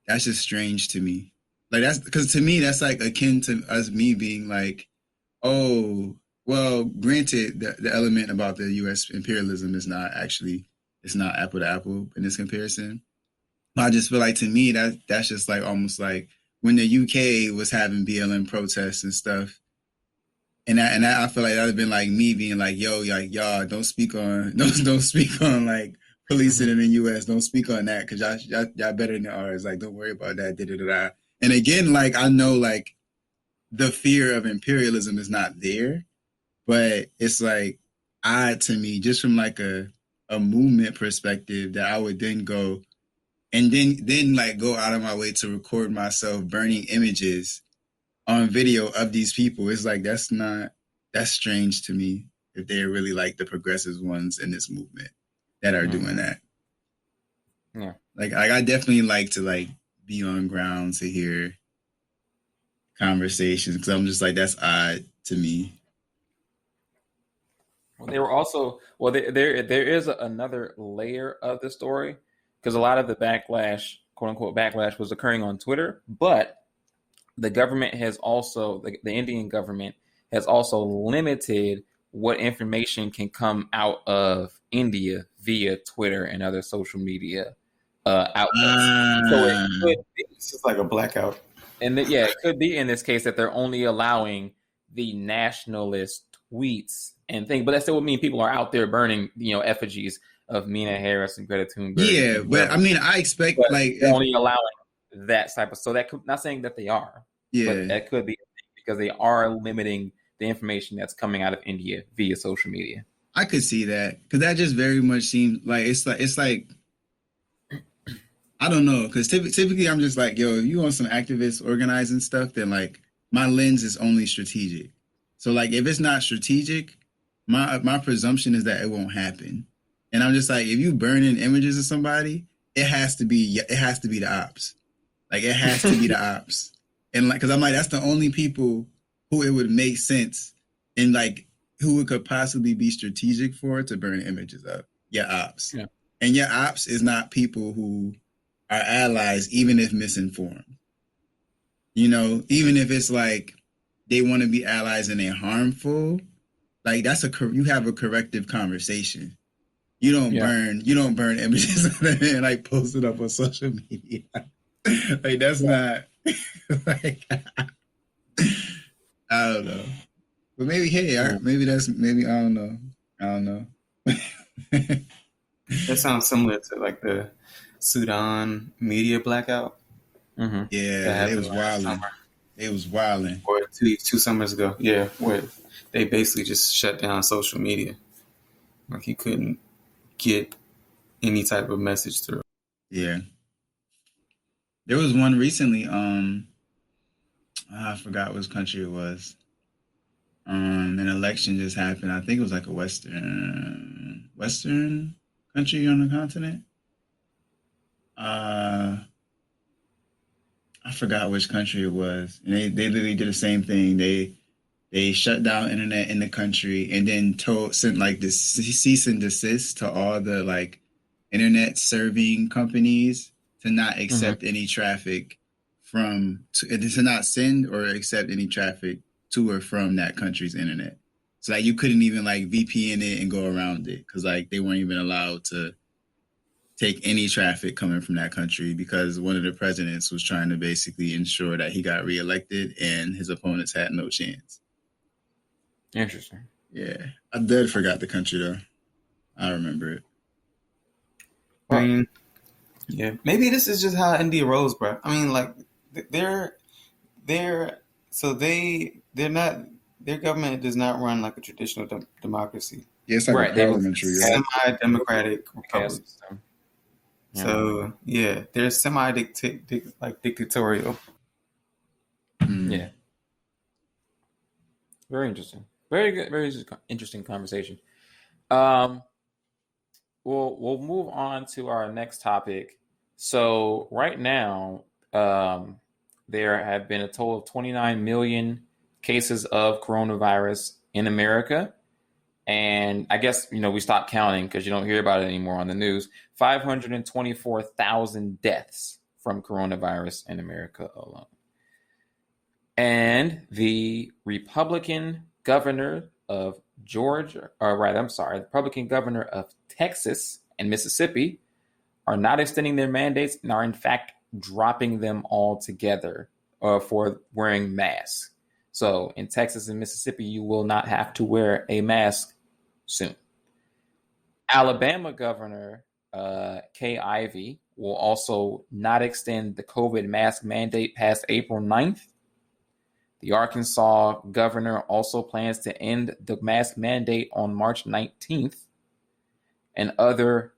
That's just strange to me. Like, that's because, to me, that's like akin to me being like, oh, well, granted, the element about the U.S. imperialism is not actually, it's not apple to apple in this comparison. But I just feel like, to me, that's just like almost like when the UK was having BLM protests and stuff. And I feel like that would have been like me being like, yo, like, y'all don't speak on like policing in the U.S. Don't speak on that, because y'all better than ours. Like, don't worry about that. Da-da-da-da. And again, like, I know, like, the fear of imperialism is not there, but it's like odd to me, just from like a movement perspective, that I would then go and then like go out of my way to record myself burning images on video of these people. It's like, that's strange to me, if they're really like the progressive ones in this movement that are doing that. Yeah. Like, I definitely like to like be on ground to hear conversations, because I'm just like, that's odd to me. Well, they were also there is another layer of the story, because a lot of the backlash, quote unquote backlash, was occurring on Twitter, but the government has also, the Indian government has also limited what information can come out of India via Twitter and other social media outlets. So it could be, it's just like a blackout. And it could be in this case that they're only allowing the nationalist tweets and things, but that still would mean people are out there burning, effigies of Mina Harris and Greta Thunberg. Yeah, but I mean, I expect, like, only allowing that type of, so that could, not saying that they are, but that could be, because they are limiting the information that's coming out of India via social media. I could see that, because that just very much seems like it's like I don't know, because typically I'm just like, yo, if you want some activists organizing stuff, then like my lens is only strategic. So like, if it's not strategic, my presumption is that it won't happen. And I'm just like, if you burn in images of somebody, it has to be the ops. Like, it has to be the ops. And like, because I'm like, that's the only people who it would make sense, and like who it could possibly be strategic for to burn images of. Your ops. Yeah. And your ops is not people who are allies, even if misinformed. Even if it's like they want to be allies and they're harmful, like, you have a corrective conversation. You don't burn images of them and like post it up on social media. Like, that's not like, I don't know. But maybe, I don't know. That sounds similar to like the Sudan media blackout. Mm-hmm. Yeah, it was wilding. It was wilding. Or 2 summers ago. Yeah, where they basically just shut down social media. Like you couldn't get any type of message through. Yeah. There was one recently, I forgot which country it was. An election just happened. I think it was like a Western country on the continent. I forgot which country it was. And they literally did the same thing. They shut down internet in the country and then sent like this cease and desist to all the like internet serving companies to not accept any traffic to not send or accept any traffic to or from that country's internet. So like you couldn't even like VPN it and go around it because like they weren't even allowed to take any traffic coming from that country because one of the presidents was trying to basically ensure that he got reelected and his opponents had no chance. Interesting. Yeah. I dead forgot the country though. I remember it. I mean, yeah. Maybe this is just how India rolls, bro. I mean, like they're not, their government does not run like a traditional democracy. Yeah, it's like a parliamentary, semi-democratic republic. Yeah. So yeah, they're dictatorial. Yeah. Very interesting. Very good. Very interesting conversation. We'll move on to our next topic. So right now, there have been a total of 29 million cases of coronavirus in America. And I guess, we stopped counting because you don't hear about it anymore on the news. 524,000 deaths from coronavirus in America alone. And the Republican governor of Republican governor of Texas and Mississippi are not extending their mandates and are in fact dropping them altogether for wearing masks. So in Texas and Mississippi, you will not have to wear a mask soon. Alabama Governor Kay Ivey will also not extend the COVID mask mandate past April 9th. The Arkansas governor also plans to end the mask mandate on March 19th. And other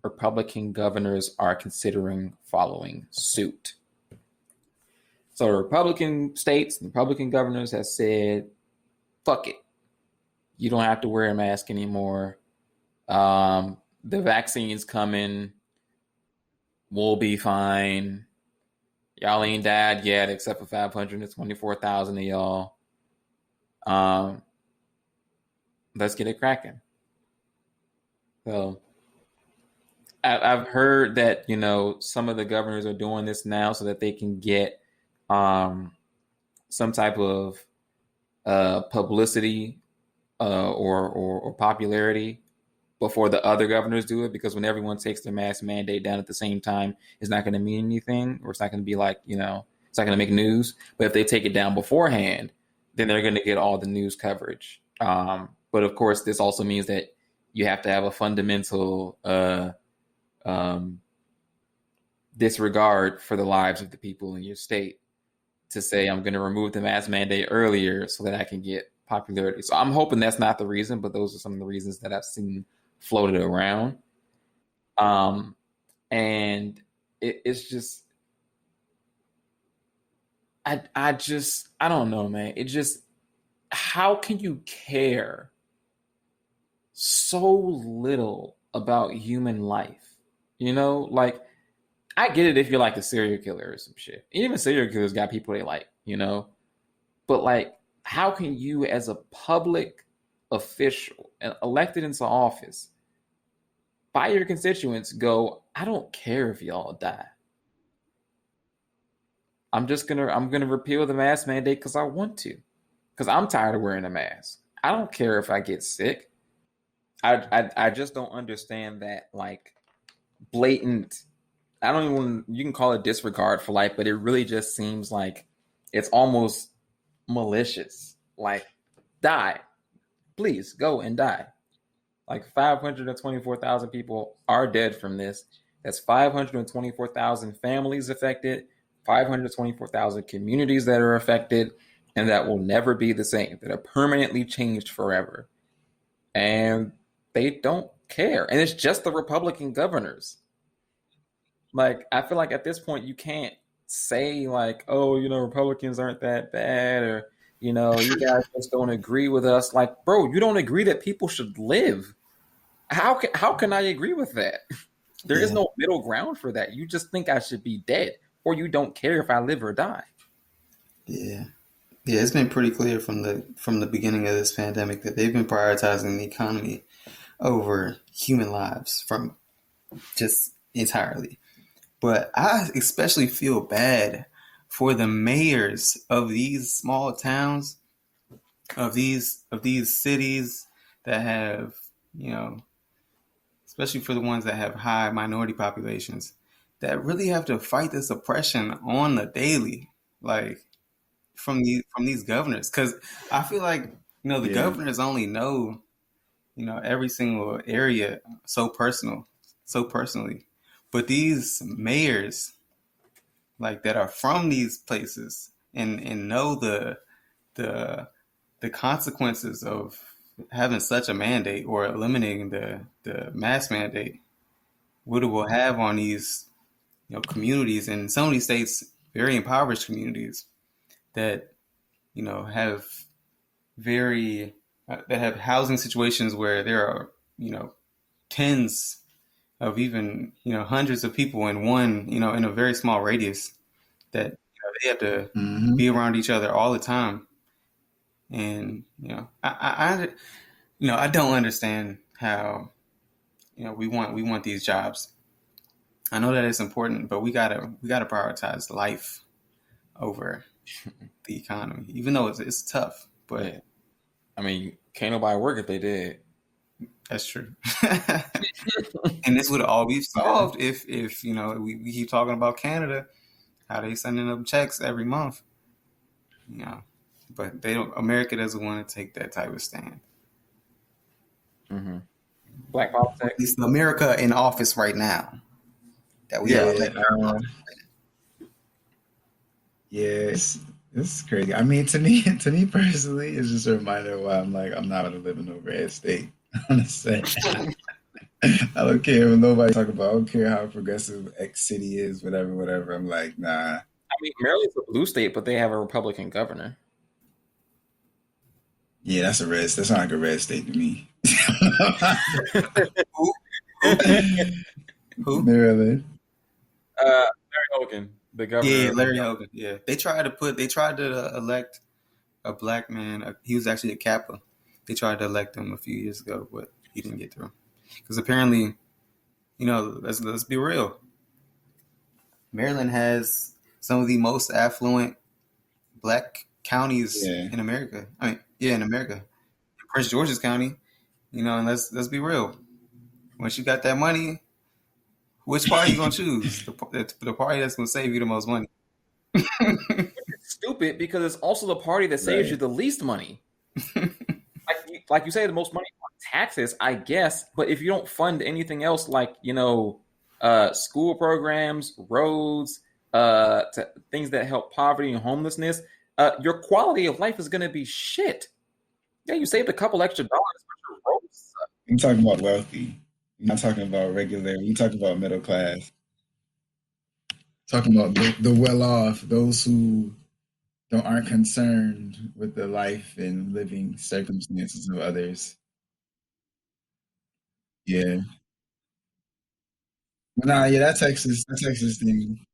Republican governors are considering following suit. So the Republican states and Republican governors have said, fuck it. You don't have to wear a mask anymore. The vaccine's coming. We'll be fine. Y'all ain't died yet, except for 524,000 of y'all. Let's get it cracking. So I've heard that, some of the governors are doing this now so that they can get some type of publicity or popularity before the other governors do it, because when everyone takes their mask mandate down at the same time, it's not going to mean anything, or it's not going to be like, it's not going to make news. But if they take it down beforehand, then they're going to get all the news coverage. But of course, this also means that you have to have a fundamental disregard for the lives of the people in your state to say, I'm going to remove the mask mandate earlier so that I can get popularity. So I'm hoping that's not the reason, but those are some of the reasons that I've seen floated around. And it's just, I don't know, man. It just, how can you care so little about human life? Like, I get it if you're like a serial killer or some shit. Even serial killers got people they like, but like, how can you as a public official elected into office by your constituents go, I don't care if y'all die. I'm gonna repeal the mask mandate because I want to. Because I'm tired of wearing a mask. I don't care if I get sick. I just don't understand that, like, blatant, you can call it disregard for life, but it really just seems like it's almost malicious. Like, die. Please go and die. Like, 524,000 people are dead from this. That's 524,000 families affected, 524,000 communities that are affected. and that will never be the same, that are permanently changed forever. And they don't care. And it's just the Republican governors. Like, I feel like at this point, you can't say, like, oh, Republicans aren't that bad, or, you guys just don't agree with us. Like, bro, you don't agree that people should live. How can I agree with that? There is no middle ground for that. You just think I should be dead, or you don't care if I live or die. Yeah. Yeah, it's been pretty clear from the beginning of this pandemic that they've been prioritizing the economy over human lives from just entirely. But I especially feel bad for the mayors of these small towns, of these cities that have, especially for the ones that have high minority populations, that really have to fight this oppression on the daily, like from these governors. Because I feel like the governors only know every single area so personally, but these mayors, like, that are from these places and know the consequences of having such a mandate or eliminating the mask mandate, what it will have on these communities, and some of these states, very impoverished communities that have that have housing situations where there are tens of even hundreds of people in one in a very small radius, that they have to be around each other all the time. And I don't understand how we want these jobs. I know that it's important, but we gotta prioritize life over the economy, even though it's tough. But I mean, can't nobody work if they did. That's true. And this would all be solved if we keep talking about Canada, how they sending them checks every month. But America doesn't want to take that type of stand. Mm-hmm. Black Politech. At least America in office right now. That we have. It's crazy. I mean, to me personally, it's just a reminder why I'm not gonna live in no red state. Honestly, I don't care when nobody talk about. I don't care how progressive X city is, whatever. I'm like, nah. I mean, Maryland's a blue state, but they have a Republican governor. Yeah, that's not like a red state to me. Who? Maryland. Larry Hogan, the governor. Yeah, Larry Hogan. Yeah, they tried to elect a black man. He was actually a Kappa. They tried to elect him a few years ago, but he didn't get through. Because apparently, let's be real. Maryland has some of the most affluent black counties in America. In America. Prince George's County, and let's be real. Once you got that money, which party you gonna choose? The party that's gonna save you the most money. It's stupid because it's also the party that saves you the least money. like you say, the most money on taxes, I guess. But if you don't fund anything else, like school programs, roads, to things that help poverty and homelessness, your quality of life is going to be shit. Yeah, you saved a couple extra dollars, but your roads suck. I'm talking about wealthy. I'm not talking about regular. You're talking about middle class. Talking about the well-off, those who aren't concerned with the life and living circumstances of others. Yeah. Nah, yeah, that Texas thing.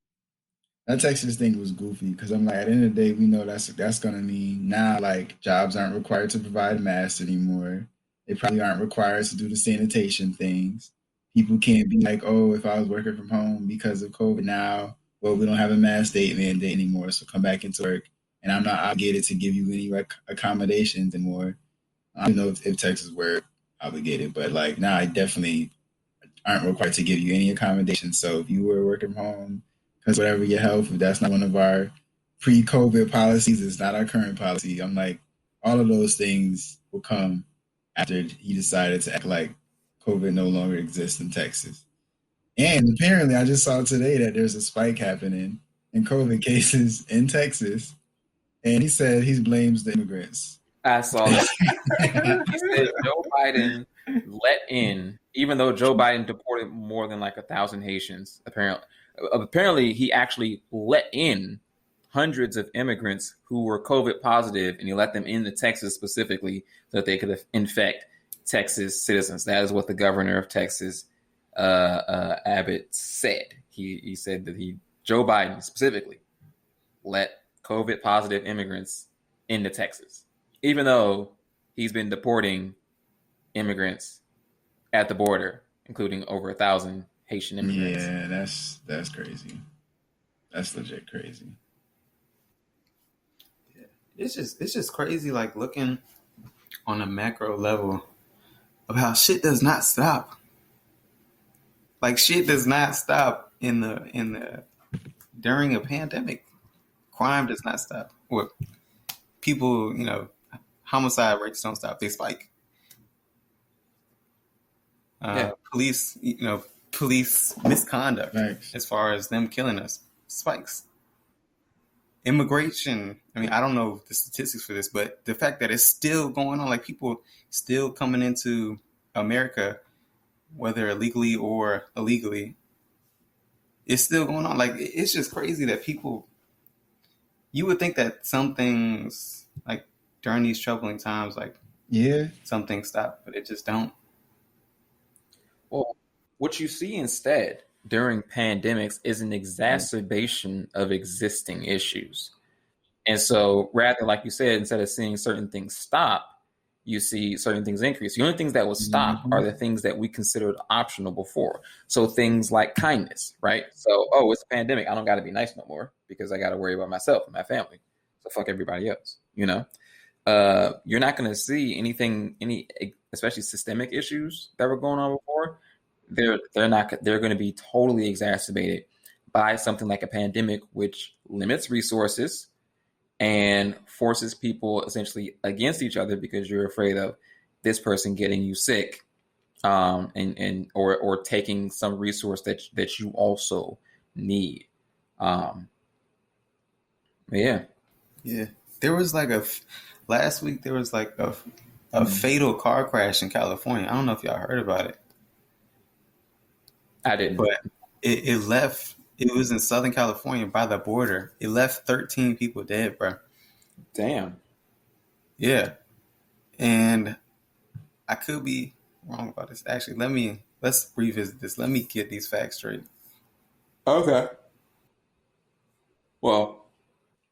That Texas thing was goofy because I'm like, at the end of the day, we know that's gonna mean now, like, jobs aren't required to provide masks anymore. They probably aren't required to do the sanitation things. People can't be like, oh, if I was working from home because of COVID now, well, we don't have a mask mandate anymore, so come back into work, and I'm not obligated to give you any accommodations anymore. I don't know if Texas were obligated, but like now, I definitely aren't required to give you any accommodations. So if you were working from home, because whatever your health, if that's not one of our pre-COVID policies, it's not our current policy. I'm like, all of those things will come after he decided to act like COVID no longer exists in Texas. And apparently, I just saw today that there's a spike happening in COVID cases in Texas. And he said he blames the immigrants. I saw that. He said Joe Biden let in, even though Joe Biden deported more than like 1,000 Haitians. Apparently, he actually let in hundreds of immigrants who were COVID positive, and he let them into Texas specifically so that they could infect Texas citizens. That is what the governor of Texas, Abbott, said. He said that Joe Biden specifically let COVID positive immigrants into Texas, even though he's been deporting immigrants at the border, including over 1,000 Haitian immigrants. Yeah, that's crazy. That's legit crazy. Yeah. It's just crazy, like looking on a macro level of how shit does not stop. Like shit does not stop in the during a pandemic. Crime does not stop. Well, people, homicide rates don't stop. They spike. Police, police misconduct as far as them killing us spikes. Immigration, I don't know the statistics for this, but the fact that it's still going on, like people still coming into America, whether illegally or illegally, it's still going on. Like, it's just crazy that people, you would think that some things, like during these troubling times, like some things stop, but it just don't. Well, what you see instead during pandemics is an exacerbation of existing issues. And so rather, like you said, instead of seeing certain things stop, you see certain things increase. The only things that will stop are the things that we considered optional before. So things like kindness, right? So, it's a pandemic. I don't got to be nice no more because I got to worry about myself and my family. So fuck everybody else, You're not going to see any, especially systemic issues that were going on before. They're going to be totally exacerbated by something like a pandemic, which limits resources and forces people essentially against each other because you're afraid of this person getting you sick, or taking some resource that you also need. Yeah. There was like last week. There was like a fatal car crash in California. I don't know if y'all heard about it. I didn't. But it left. It was in Southern California by the border. It left 13 people dead, bro. Damn. Yeah. And I could be wrong about this. Actually, let's revisit this. Let me get these facts straight. Okay. Well,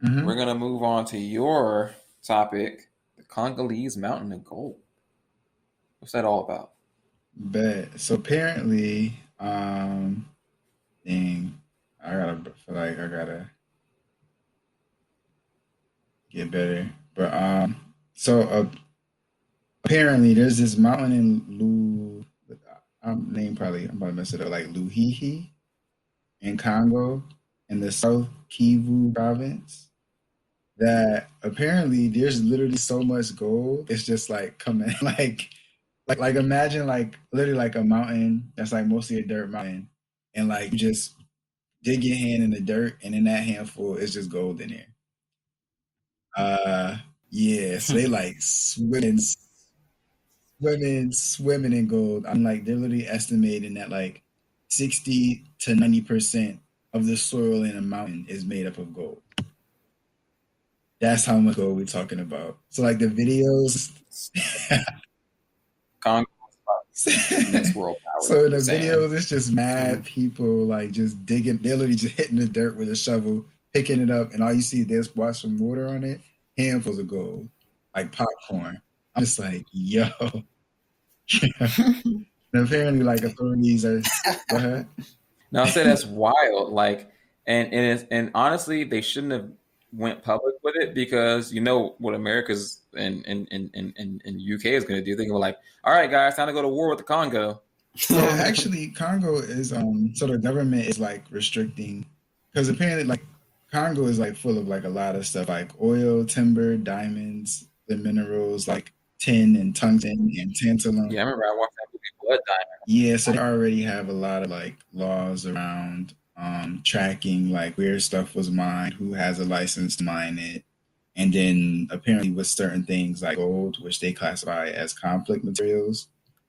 we're going to move on to your topic, the Congolese Mountain of Gold. What's that all about? Bet. So apparently, I gotta get better. But apparently there's this mountain in I'm about to mess it up, like Luhihi in Congo in the South Kivu province, that apparently there's literally so much gold. It's just like coming like imagine like literally like a mountain that's like mostly a dirt mountain, and like you just dig your hand in the dirt, and in that handful is just gold in there. So they like swimming in gold. I'm like, they're literally estimating that like 60 to 90% of the soil in a mountain is made up of gold. That's how much gold we're talking about. So like the videos. Congo next world power. So in the videos, it's just mad people like just digging. They're literally just hitting the dirt with a shovel, picking it up, and all you see is wash some water on it, handfuls of gold, like popcorn. I'm just like, yo. And apparently, like authorities are. Go ahead. No, I said that's wild. Like, and honestly, they shouldn't have went public with it, because you know what America's and UK is going to do. They're going to be like, all right, guys, time to go to war with the Congo. So actually, Congo is so the government is like restricting, because apparently like Congo is like full of like a lot of stuff like oil, timber, diamonds, the minerals like tin and tungsten and tantalum. Yeah, I remember I watched that movie Blood Diamond. Yeah, so they already have a lot of like laws around tracking like where stuff was mined, who has a license to mine it, And then apparently with certain things like gold, which they classify as conflict materials,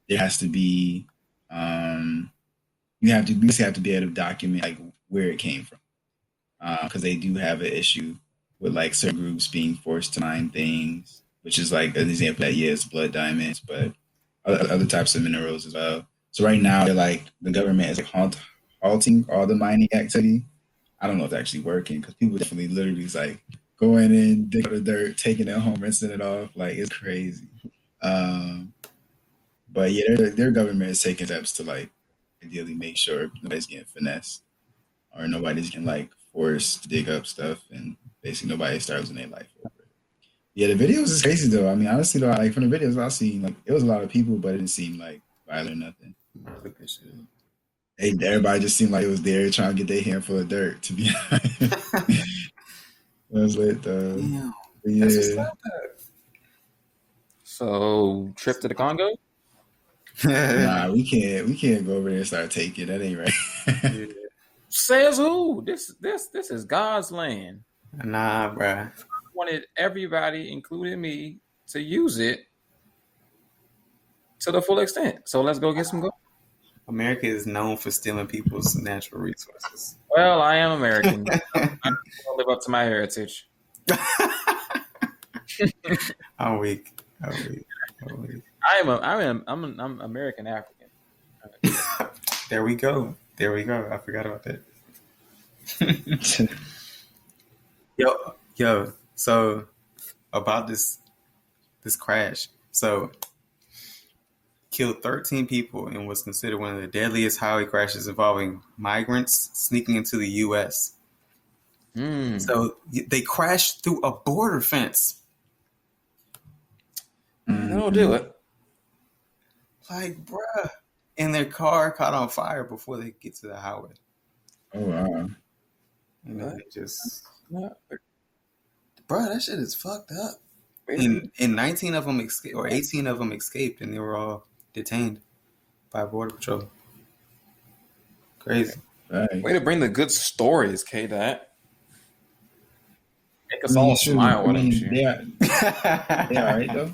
there has to be you basically have to be able to document like where it came from, because they do have an issue with like certain groups being forced to mine things, which is like an example that it's blood diamonds, but other types of minerals as well. So right now, they're like the government is like halting all the mining activity. I don't know if it's actually working because people definitely literally is like going in, digging up the dirt, taking it home, rinsing it off. Like it's crazy. But yeah, their government is taking steps to like ideally make sure nobody's getting finessed or nobody's getting like forced to dig up stuff and basically nobody starts losing their life over it. Yeah, the videos is crazy though. I mean, honestly though, like from the videos I've seen, like it was a lot of people, but it didn't seem like violent or nothing. Everybody just seemed like it was there trying to get their handful of dirt, to be honest. It was lit though. Damn. Yeah. So, trip to the Congo? Nah, we can't go over there and start taking. That ain't right. Yeah. Says who? This is God's land. Nah, bruh. I wanted everybody, including me, to use it to the full extent. So let's go get some gold. America is known for stealing people's natural resources. Well, I am American. I live up to my heritage. I'm weak. I'm American African. There we go. I forgot about that. Yo. So about this crash. So killed 13 people and was considered one of the deadliest highway crashes involving migrants sneaking into the U.S. So they crashed through a border fence. That'll do it. Like, bruh. And their car caught on fire before they get to the highway. Oh, wow. And then they just... What? Bruh, that shit is fucked up. And 19 of them escaped, or 18 of them escaped, and they were all detained by Border Patrol. Crazy. Right. Way to bring the good stories, KDot. Make us all smile, why don't you? Yeah. Yeah, all right, though.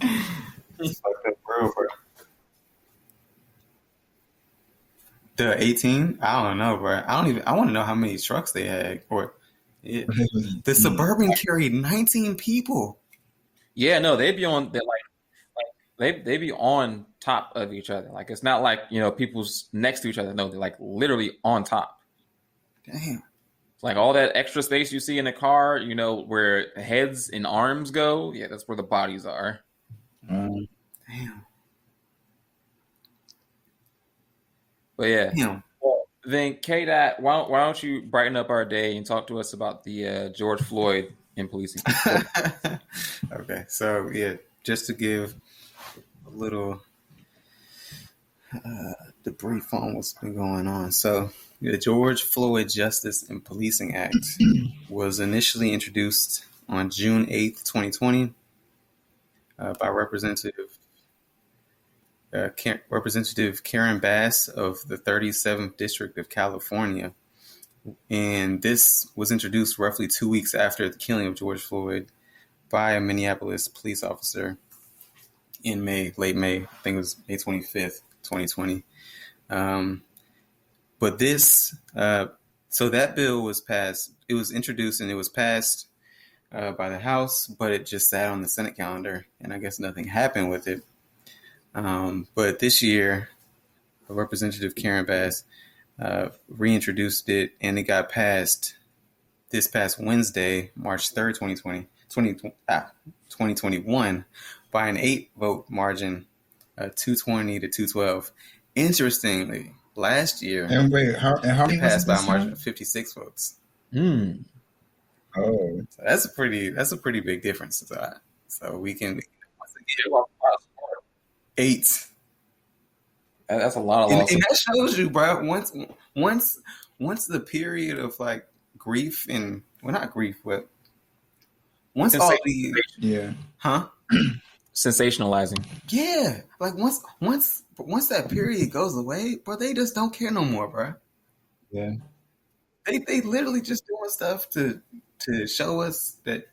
It's fucked up, bro. The 18? I don't know, bro. I want to know how many trucks they had. The Suburban carried 19 people. Yeah, no, they'd be on. They be on top of each other. Like it's not like people's next to each other. No, they're like literally on top. Damn. Like all that extra space you see in a car, where heads and arms go. Yeah, that's where the bodies are. Damn. But yeah. Damn. Well, then KDot, why don't you brighten up our day and talk to us about the George Floyd and policing? Okay, so yeah, just to give a little debrief on what's been going on. So the George Floyd Justice and Policing Act was initially introduced on June 8th, 2020 by Representative Karen Bass of the 37th District of California. And this was introduced roughly 2 weeks after the killing of George Floyd by a Minneapolis police officer in late May. I think it was May 25th, 2020. But so that bill was passed. It was introduced and it was passed by the House, but it just sat on the Senate calendar, and I guess nothing happened with it. But this year, Representative Karen Bass reintroduced it, and it got passed this past Wednesday, March 3rd, 2021, by an 8-vote margin, 220 to 212. Interestingly, last year, it passed by a margin of 56 votes. Oh, so that's a pretty big difference. So we can once again 8. That's a lot of losses. And that shows you, bro. Once the period of like grief and not grief, but once all the sensationalizing. Yeah, like once that period goes away, bro, they just don't care no more, bro. Yeah, they literally just doing stuff to show us that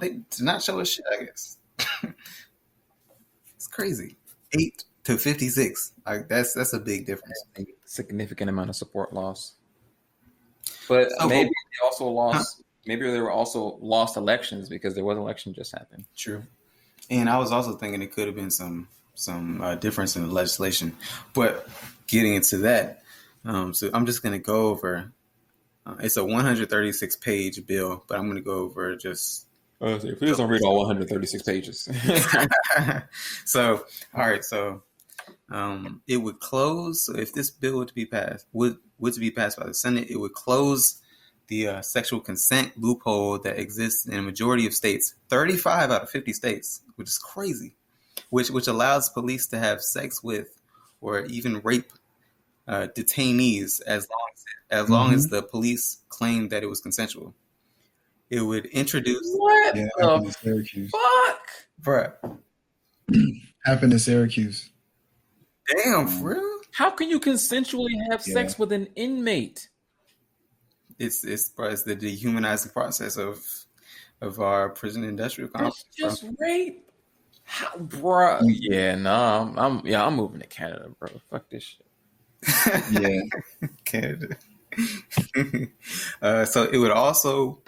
They did not show us shit, I guess. It's crazy. 8 to 56. Like that's a big difference. A significant amount of support loss. But So, maybe they also lost. Maybe there were also lost elections because there was an election just happened. True. And I was also thinking it could have been some difference in the legislation. But getting into that, so I'm just going to go over. It's a 136-page bill, but I'm going to go over just. Please don't read all 136 pages. So, all right. So, it would close. So if this bill were to be passed, would to be passed by the Senate, it would close the sexual consent loophole that exists in a majority of states, 35 out of 50 states, which is crazy, which allows police to have sex with or even rape detainees as long as the police claim that it was consensual. It would introduce what happened in Syracuse. fuck, bruh. Happened in Syracuse. Damn, for real? How can you consensually have sex with an inmate? It's the dehumanizing process of our prison industrial complex. That's just rape. How, bro? Yeah, no, I'm moving to Canada, bro. Fuck this shit. Yeah, Canada. So it would also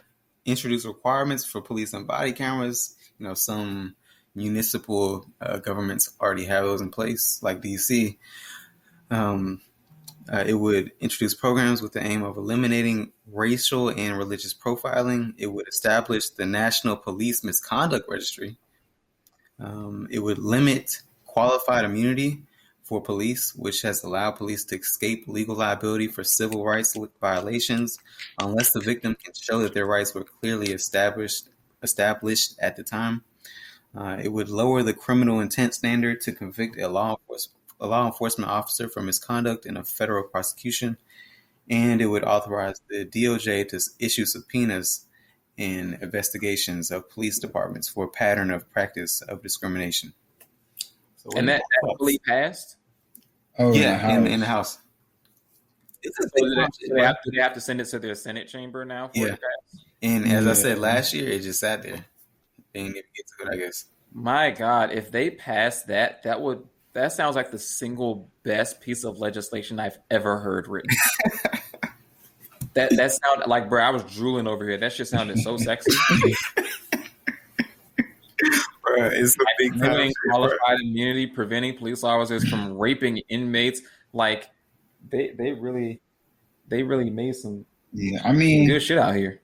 introduce requirements for police and body cameras. You know, some municipal governments already have those in place, like DC. It would introduce programs with the aim of eliminating racial and religious profiling. It would establish the National Police Misconduct Registry. It would limit qualified immunity for police, which has allowed police to escape legal liability for civil rights violations unless the victim can show that their rights were clearly established at the time. It would lower the criminal intent standard to convict a law enforcement officer for misconduct in a federal prosecution, and it would authorize the DOJ to issue subpoenas in investigations of police departments for a pattern of practice of discrimination. So and that actually passed? Oh, yeah, in the House. Do they have to send it to their Senate chamber now? Yeah. And as I said last year, it just sat there. They didn't even get to it, I guess. My God, if they pass that sounds like the single best piece of legislation I've ever heard written. that sounded like, bro, I was drooling over here. That shit sounded so sexy. Bro, it's a big time. Qualified immunity, preventing police officers from raping inmates. Like they really made some good shit out here.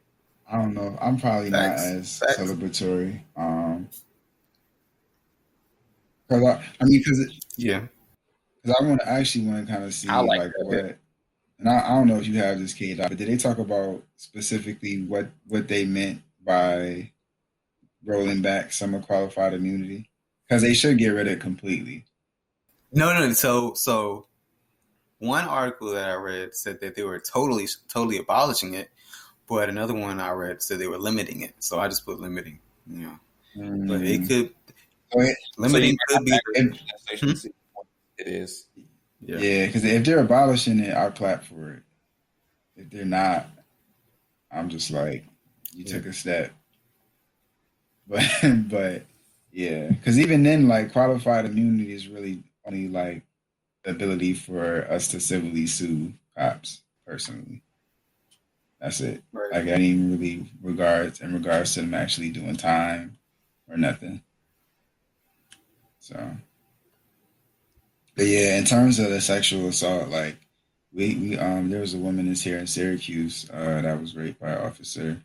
I don't know. I'm probably not as celebratory. Because I want to kind of see like what. And I don't know if you have this KDot, but did they talk about specifically what they meant by rolling back some qualified immunity? Because they should get rid of it completely. No. So one article that I read said that they were totally abolishing it, but another one I read said they were limiting it. So I just put limiting. You know, but it could limiting could be. It is. Yeah, because if they're abolishing it, I'll clap for it. If they're not, I'm just like, you took a step. But yeah, because even then, like qualified immunity is really only like the ability for us to civilly sue cops personally. That's it. Right. Like any really regards to them actually doing time or nothing. So. But yeah, in terms of the sexual assault, like we there was a woman that's here in Syracuse that was raped by an officer.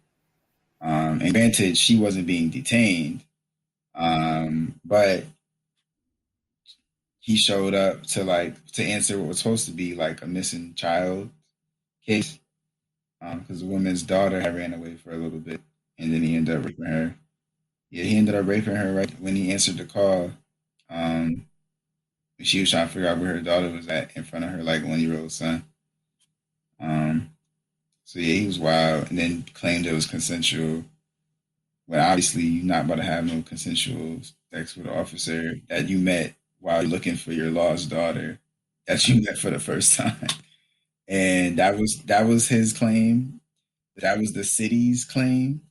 And granted, she wasn't being detained, but he showed up to answer what was supposed to be like a missing child case, because the woman's daughter had ran away for a little bit, and then he ended up raping her. Yeah, he ended up raping her right when he answered the call. She was trying to figure out where her daughter was at in front of her like 1-year-old son. So yeah, he was wild, and then claimed it was consensual. But obviously, you're not about to have no consensual sex with an officer that you met while you're looking for your lost daughter that you met for the first time. And that was his claim. That was the city's claim.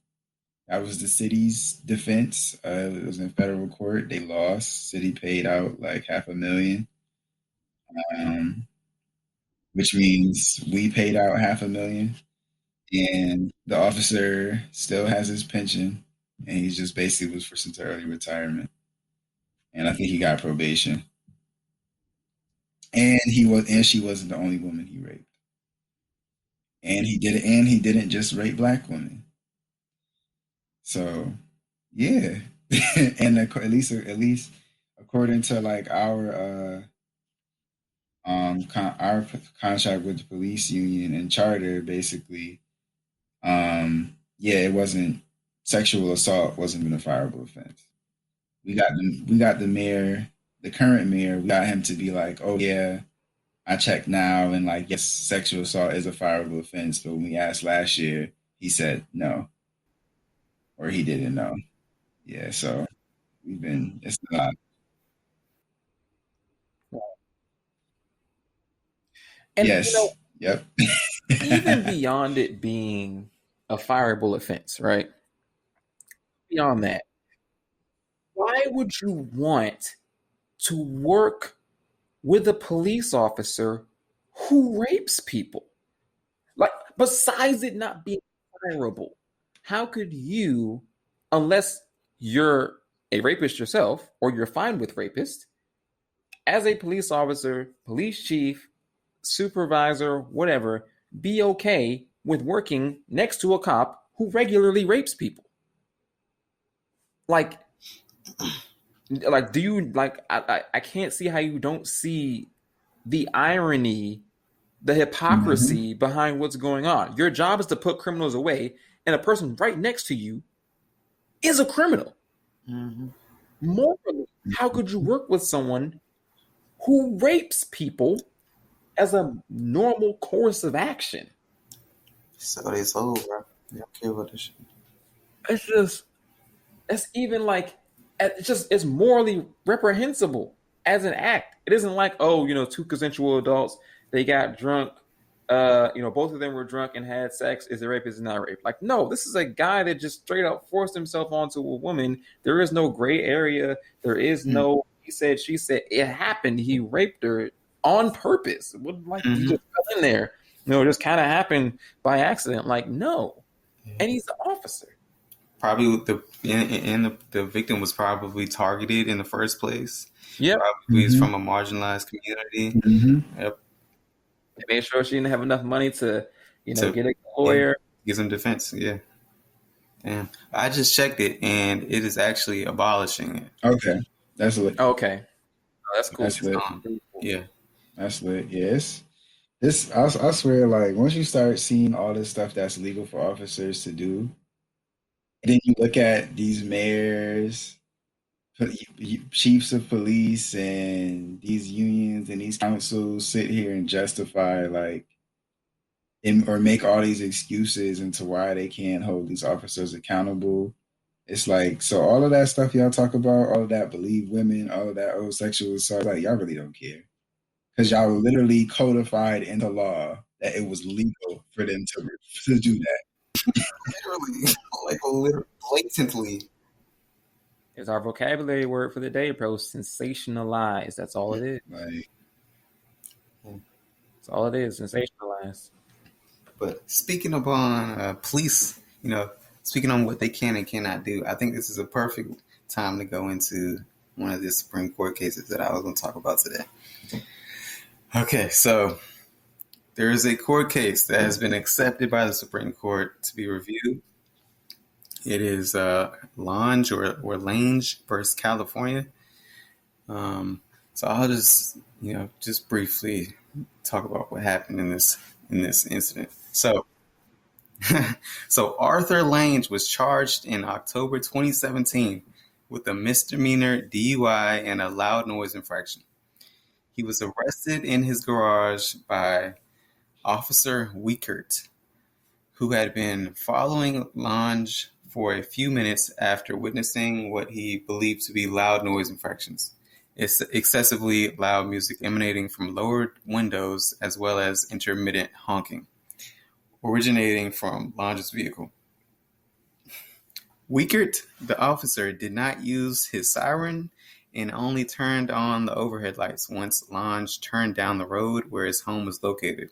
That was the city's defense. It was in federal court. They lost. City paid out like $500,000, um, which means we paid out $500,000, and the officer still has his pension, and he just basically was forced into early retirement. And I think he got probation. And she wasn't the only woman he raped. And he didn't just rape black women. So yeah. And at least according to like our our contract with the police union and charter, basically, yeah, it wasn't, sexual assault wasn't even a fireable offense. We got the mayor, the current mayor, we got him to be like, oh yeah, I checked now, and like, yes, sexual assault is a fireable offense. But when we asked last year, he said no, or he didn't know. Yeah, so it's not. And Yes, yep. even beyond it being a fireable offense, right? Beyond that, why would you want to work with a police officer who rapes people? Like, besides it not being fireable, how could you, unless you're a rapist yourself or you're fine with rapists, as a police officer, police chief, supervisor, whatever, be okay with working next to a cop who regularly rapes people? Like do you like? I can't see how you don't see the irony, the hypocrisy behind what's going on. Your job is to put criminals away, and a person right next to you is a criminal. Morally, how could you work with someone who rapes people as a normal course of action? So it's over. They don't care about this shit. It's even like, it's morally reprehensible as an act. It isn't like, oh, two consensual adults, they got drunk, both of them were drunk and had sex. Is it rape? Is it not rape? Like, no, this is a guy that just straight up forced himself onto a woman. There is no gray area. There is no he said, she said. It happened. He raped her on purpose. It wasn't like he just fell in there. It just kind of happened by accident. Like, no. And he's the officer. Probably the victim was probably targeted in the first place. Yep. Probably is from a marginalized community. Yep. They made sure she didn't have enough money to get a lawyer. Get some defense. Yeah. Damn. I just checked it, and it is actually abolishing it. Okay. That's lit. Okay. Oh, that's cool. That's lit. Yeah. That's lit. Yes. I swear, like, once you start seeing all this stuff that's legal for officers to do, and then you look at these mayors, chiefs of police, and these unions and these councils sit here and justify, like, or make all these excuses into why they can't hold these officers accountable. It's like, so all of that stuff y'all talk about, all of that believe women, all of that sexual assault, like, y'all really don't care. Because y'all literally codified into law that it was legal for them to do that. Literally, blatantly. It's our vocabulary word for the day, bro. Sensationalized. That's all it is. Like, that's all it is. Sensationalized. But speaking upon police, speaking on what they can and cannot do, I think this is a perfect time to go into one of the Supreme Court cases that I was going to talk about today. Okay, so there is a court case that has been accepted by the Supreme Court to be reviewed. It is Lange or Lange versus California. So I'll just briefly talk about what happened in this incident. So Arthur Lange was charged in October 2017 with a misdemeanor DUI and a loud noise infraction. He was arrested in his garage by Officer Wiekert, who had been following Lange for a few minutes after witnessing what he believed to be loud noise infractions. It's excessively loud music emanating from lowered windows as well as intermittent honking, originating from Lange's vehicle. Wickert, the officer, did not use his siren and only turned on the overhead lights once Lange turned down the road where his home was located.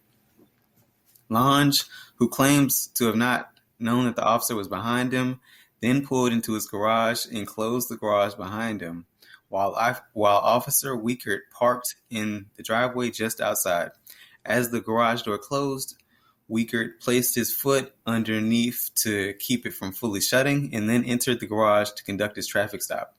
Lange, who claims to have not known that the officer was behind him, then pulled into his garage and closed the garage behind him, while Officer Wickert parked in the driveway just outside. As the garage door closed, Wickert placed his foot underneath to keep it from fully shutting and then entered the garage to conduct his traffic stop.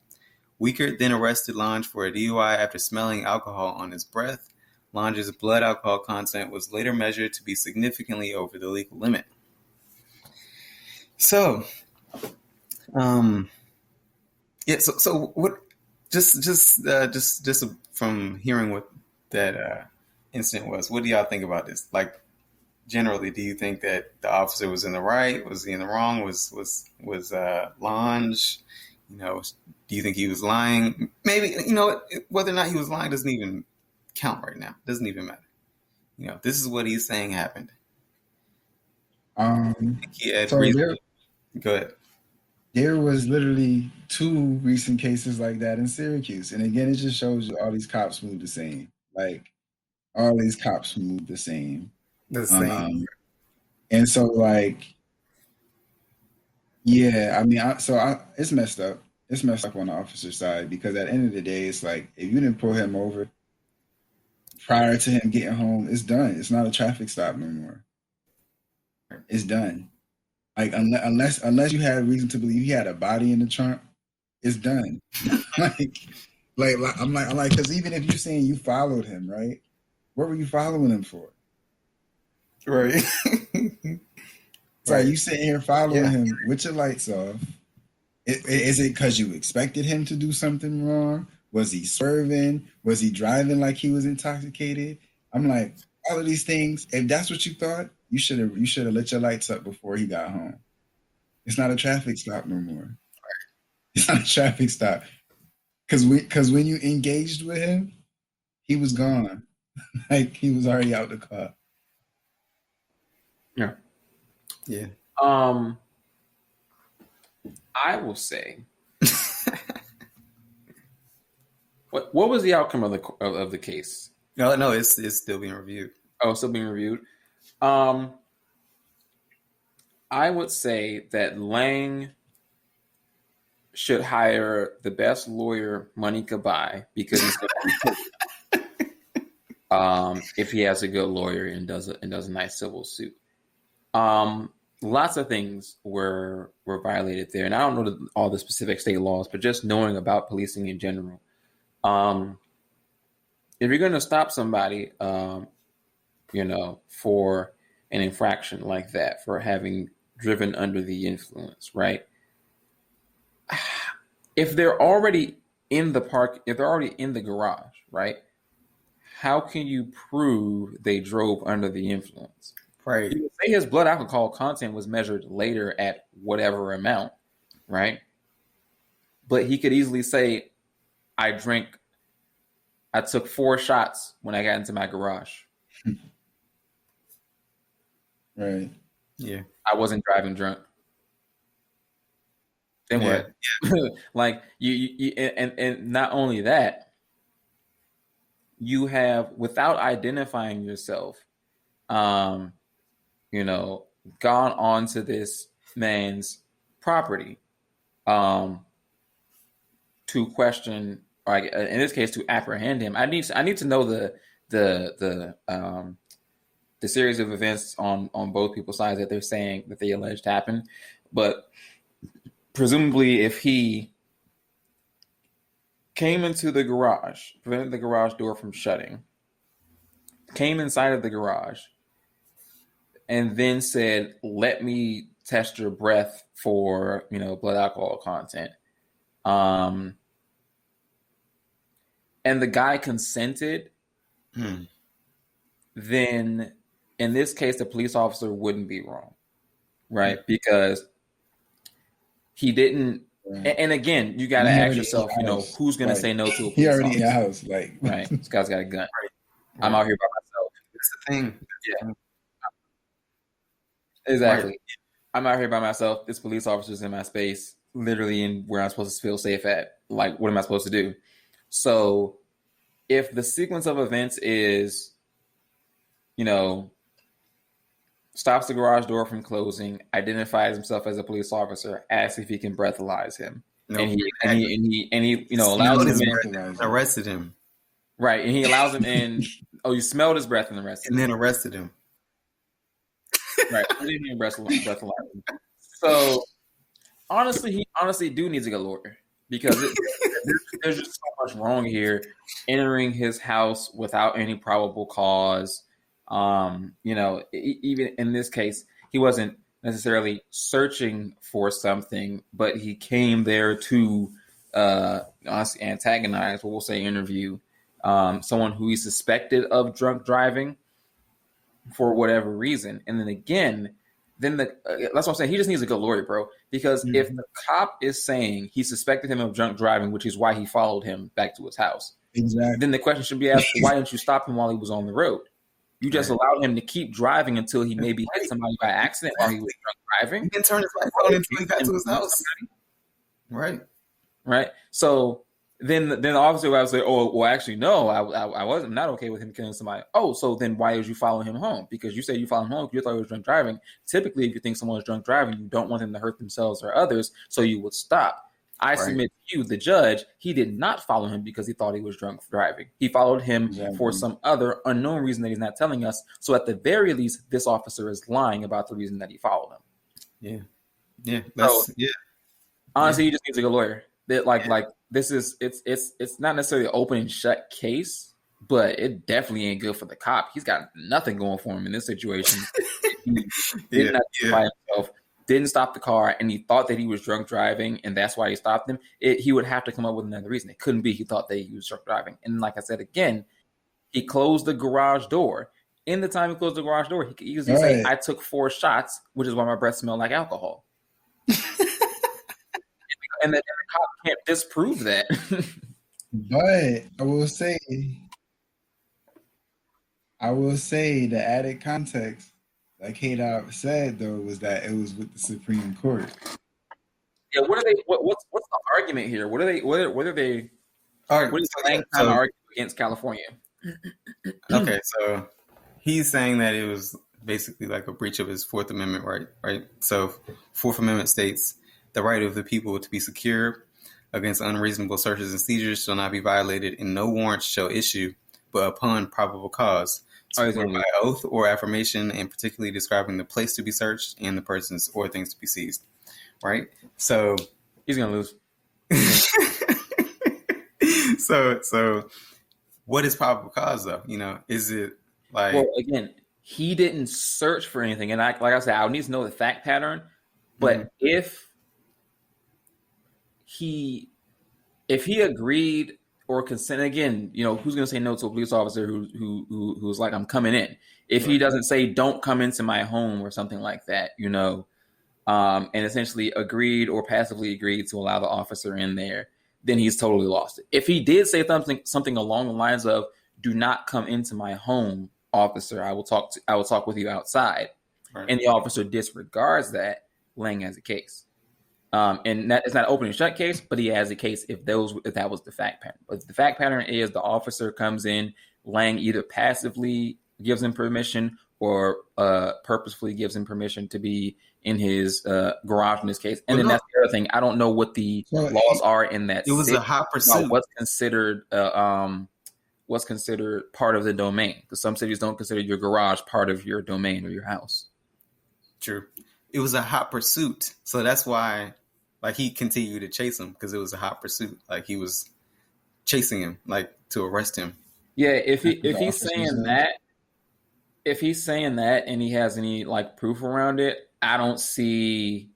Wickert then arrested Lange for a DUI after smelling alcohol on his breath. Lange's blood alcohol content was later measured to be significantly over the legal limit. So, So what? Just from hearing what that incident was, what do y'all think about this? Like, generally, do you think that the officer was in the right? Was he in the wrong? Was Lange? Do you think he was lying? Maybe, whether or not he was lying doesn't even count right now. Doesn't even matter. This is what he's saying happened. Go ahead. There was literally 2 recent cases like that in Syracuse. And again, it just shows you all these cops move the same. Like, all these cops move the same. The same. And so, like, yeah, I mean, it's messed up. It's messed up on the officer's side because at the end of the day, it's like, if you didn't pull him over prior to him getting home, it's done. It's not a traffic stop no more. It's done. Like, unless you had reason to believe he had a body in the trunk, it's done. I'm like, because even if you're saying you followed him, right? What were you following him for? Right. So you sitting here following him with your lights off. Is it because you expected him to do something wrong? Was he swerving? Was he driving like he was intoxicated? I'm like, all of these things, if that's what you thought, you should have lit your lights up before he got home. It's not a traffic stop no more. It's not a traffic stop. Because when you engaged with him, he was gone. Like, he was already out the car. Yeah. Yeah. I will say, what was the outcome of the case? No, it's still being reviewed. Oh, still being reviewed. I would say that Lang should hire the best lawyer money could buy because he's going to be if he has a good lawyer and does a nice civil suit. Lots of things were violated there, and I don't know all the specific state laws, but just knowing about policing in general. If you're going to stop somebody, for an infraction like that, for having driven under the influence, right? If they're already in the park, if they're already in the garage, right? How can you prove they drove under the influence? Right. You would say his blood alcohol content was measured later at whatever amount, right? But he could easily say, I took 4 shots when I got into my garage. Right. Yeah. I wasn't driving drunk. Then what? Yeah. Like you and not only that, you have, without identifying yourself, gone onto this man's property to question, or in this case, to apprehend him. I need to know the series of events on both people's sides that they're saying that they alleged happened. But presumably, if he came into the garage, prevented the garage door from shutting, came inside of the garage, and then said, let me test your breath for, blood alcohol content. And the guy consented, then in this case, the police officer wouldn't be wrong, right? Because he didn't. Right. And again, you got to ask yourself, who's going to say no to a police officer? He already in the house, right? This guy's got a gun. Right. I'm out here by myself. That's the thing. Yeah. Exactly. Right. I'm out here by myself. This police officer's in my space. literally in where I'm supposed to feel safe at. Like, what am I supposed to do? So if the sequence of events is, stops the garage door from closing, identifies himself as a police officer, asks if he can breathalyze him, and he allows him in, arrested him. Right, and he allows him in. Oh, you smelled his breath and arrested him. And then arrested him. Right, he didn't even breathalyze him. So honestly, he do needs a good lawyer because there's just so much wrong here. Entering his house without any probable cause. Even in this case, he wasn't necessarily searching for something, but he came there to honestly antagonize, we'll say interview, someone who he suspected of drunk driving for whatever reason. And then again, that's what I'm saying. He just needs a good lawyer, bro. Because if the cop is saying he suspected him of drunk driving, which is why he followed him back to his house, then the question should be asked, why didn't you stop him while he was on the road? You just allowed him to keep driving until he maybe hit somebody by accident while he was drunk driving. He didn't turn his light on until he got to his house. Right. So then the officer would say, "Oh, well, actually, no, I wasn't not okay with him killing somebody." Oh, so then why did you follow him home? Because you said you followed him home because you thought he was drunk driving. Typically, if you think someone is drunk driving, you don't want them to hurt themselves or others, so you would stop. I submit to you, the judge, he did not follow him because he thought he was drunk driving. He followed him for some other unknown reason that he's not telling us. So at the very least, this officer is lying about the reason that he followed him. Yeah. Honestly, he just needs a good lawyer. That this is it's not necessarily an open and shut case, but it definitely ain't good for the cop. He's got nothing going for him in this situation. He did not by himself. Didn't stop the car, and he thought that he was drunk driving, and that's why he stopped him. He would have to come up with another reason. It couldn't be he thought that he was drunk driving. And like I said again, he closed the garage door. In the time he closed the garage door, he could easily say, "I took 4 shots, which is why my breath smelled like alcohol." and the cop can't disprove that. But I will say the added context, like KDot said, though, was that it was with the Supreme Court. Yeah, what are they? What's the argument here? What are they? What are they? What is Lang trying to argue against California? Okay, so he's saying that it was basically like a breach of his Fourth Amendment right? So Fourth Amendment states the right of the people to be secure against unreasonable searches and seizures shall not be violated, and no warrants shall issue but upon probable cause. By oath or affirmation, and particularly describing the place to be searched and the persons or things to be seized. Right? So he's gonna lose. So what is probable cause though? Is it like, well, again, he didn't search for anything, and like I said, I would need to know the fact pattern. But if he agreed or consent, again, who's going to say no to a police officer who's like, I'm coming in? If he doesn't say, don't come into my home or something like that, and essentially agreed or passively agreed to allow the officer in there, then he's totally lost it. If he did say something along the lines of, do not come into my home, officer, I will talk with you outside. Right. And the officer disregards that, Lang has a case. And that is not an open and shut case, but he has a case if that was the fact pattern. But the fact pattern is the officer comes in, Lang either passively gives him permission or purposefully gives him permission to be in his garage in this case. And then that's the other thing. I don't know what the laws are in that. It was a hot pursuit. What's considered part of the domain? Because some cities don't consider your garage part of your domain or your house. True. It was a hot pursuit, so that's why. Like, he continued to chase him because it was a hot pursuit. Like, he was chasing him, like, to arrest him. Yeah, if he's saying that and he has any, like, proof around it, I don't see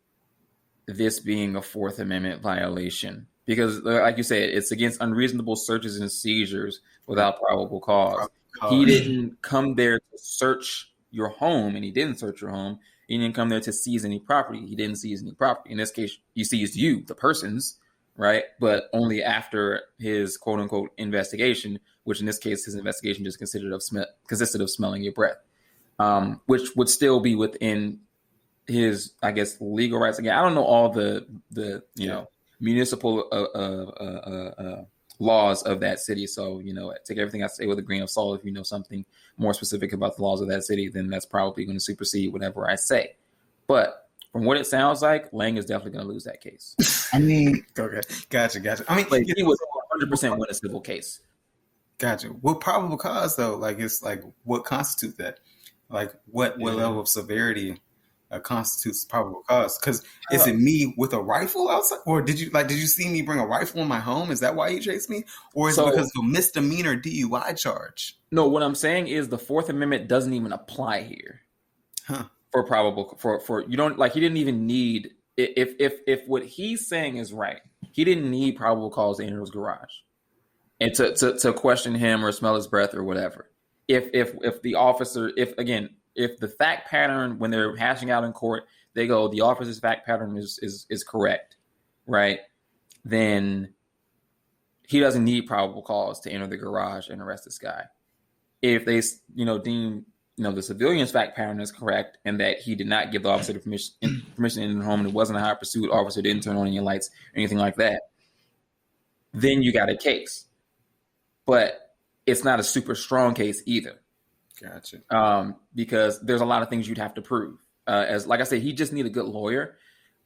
this being a Fourth Amendment violation. Because, like you said, it's against unreasonable searches and seizures without probable cause. He didn't come there to search your home, and he didn't search your home. He didn't come there to seize any property. He didn't seize any property. In this case, he seized you, the persons, right? But only after his quote-unquote investigation, which in this case, his investigation just consisted of smelling your breath, which would still be within his, I guess, legal rights. Again, I don't know all the municipal laws of that city. So, take everything I say with a grain of salt. If you know something more specific about the laws of that city, then that's probably going to supersede whatever I say. But from what it sounds like, Lang is definitely going to lose that case. I mean, okay, gotcha. I mean, like, he was 100% win a civil case. Gotcha. What probable cause though? Like, it's like, what constitutes that? Like, what level of severity constitutes probable cause? Because is it me with a rifle outside, or did you see me bring a rifle in my home? Is that why you chased me, or is it because of a misdemeanor DUI charge? No, what I'm saying is the Fourth Amendment doesn't even apply here. For probable for you don't like he didn't even need if what he's saying is right, he didn't need probable cause to enter his garage and to question him or smell his breath or whatever. If the officer, if the fact pattern when they're hashing out in court, they go, the officer's fact pattern is correct, right? Then he doesn't need probable cause to enter the garage and arrest this guy. If they deem the civilian's fact pattern is correct and that he did not give the officer the permission in the home and it wasn't a high pursuit, officer didn't turn on any lights or anything like that, then you got a case. But it's not a super strong case either. Gotcha. Because there's a lot of things you'd have to prove. As like I said, he just need a good lawyer,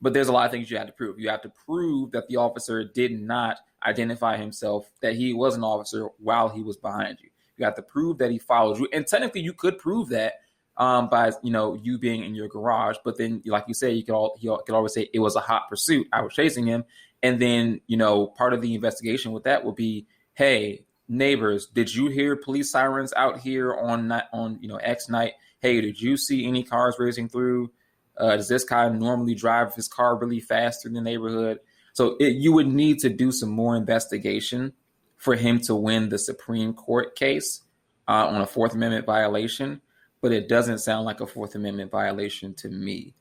but there's a lot of things you have to prove. You have to prove that the officer did not identify himself, that he was an officer while he was behind you. You have to prove that he followed you. And technically you could prove that by, you being in your garage. But then, like you say, he could always say it was a hot pursuit. I was chasing him. And then, part of the investigation with that would be, hey, neighbors, did you hear police sirens out here on X night? Hey, did you see any cars racing through? Does this guy normally drive his car really fast through the neighborhood? So you would need to do some more investigation for him to win the Supreme Court case on a Fourth Amendment violation. But it doesn't sound like a Fourth Amendment violation to me,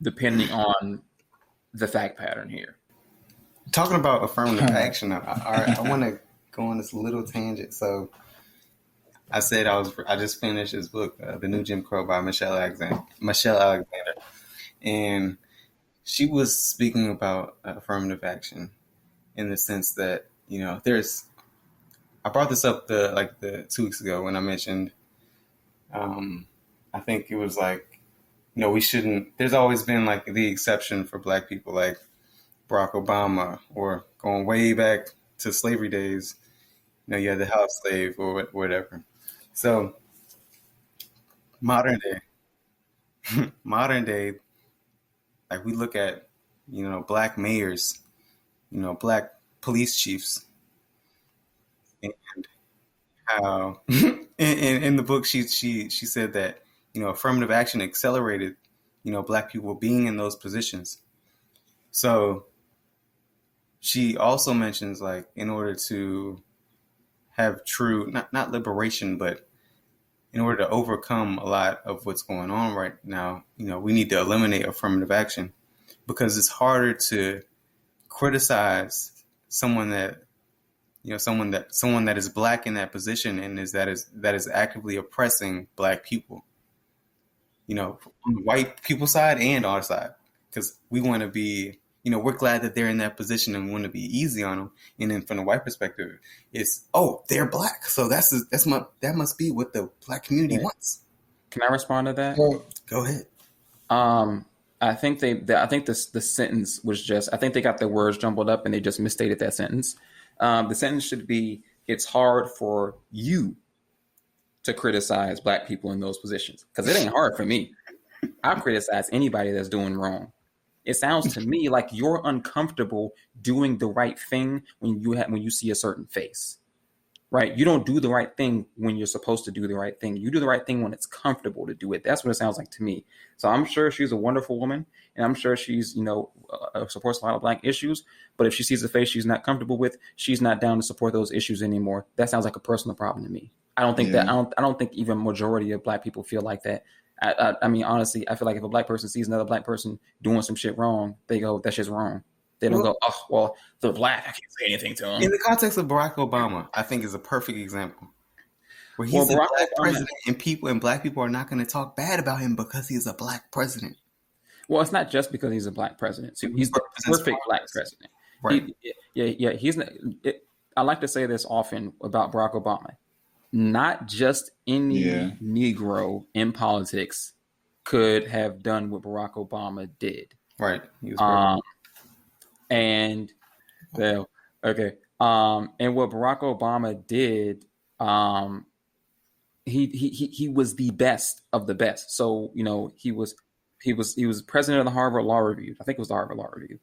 depending on the fact pattern here. Talking about affirmative action, I want to go on this little tangent. So I said I just finished his book, The New Jim Crow by Michelle Alexander. And she was speaking about affirmative action in the sense that, I brought this up the 2 weeks ago when I mentioned, I think it was we shouldn't, there's always been the exception for Black people, like Barack Obama, or going way back to slavery days, you had the house slave or whatever. So modern day, like we look at, Black mayors, Black police chiefs, and how in the book she said that affirmative action accelerated Black people being in those positions. So she also mentions in order to have true not liberation, but in order to overcome a lot of what's going on right now, we need to eliminate affirmative action, because it's harder to criticize someone that is Black in that position and that is actively oppressing Black people, on the white people side and our side, because we want to be, we're glad that they're in that position and want to be easy on them. And then from the white perspective, it's, oh, they're Black, so that must be what the Black community wants. Can I respond to that? Go ahead. I think the sentence was I think they got the words jumbled up and they just misstated that sentence. The sentence should be, it's hard for you to criticize Black people in those positions, because it ain't hard for me. I criticize anybody that's doing wrong. It sounds to me like you're uncomfortable doing the right thing when you see a certain face, right? You don't do the right thing when you're supposed to do the right thing. You do the right thing when it's comfortable to do it. That's what it sounds like to me. So I'm sure she's a wonderful woman, and I'm sure she's, supports a lot of Black issues. But if she sees a face she's not comfortable with, she's not down to support those issues anymore. That sounds like a personal problem to me. I don't think that. I don't think even majority of Black people feel like that. I mean, honestly, I feel like if a Black person sees another Black person doing some shit wrong, they go, that shit's wrong. They don't go, oh, well, they're Black, I can't say anything to them. In the context of Barack Obama, I think is a perfect example. Well, he's a black president, and black people are not going to talk bad about him because he's a black president. Well, it's not just because he's a black president. So he's the perfect black president. Right. He's not. I like to say this often about Barack Obama. Not just any Negro in politics could have done what Barack Obama did. Right. He was and well, okay. And what Barack Obama did, he was the best of the best. So, you know, he was president of the Harvard Law Review. I think it was the Harvard Law Review.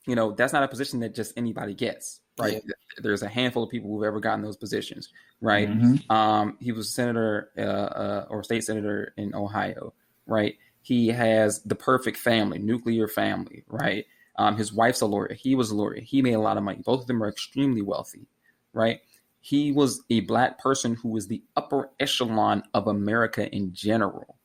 You know, that's not a position that just anybody gets, right? Yeah. There's a handful of people who've ever gotten those positions, right? Mm-hmm. He was senator or state senator in Ohio, right? He has the perfect family, nuclear family, right? His wife's a lawyer. He was a lawyer. He made a lot of money. Both of them are extremely wealthy, right? He was a black person who was the upper echelon of America in general,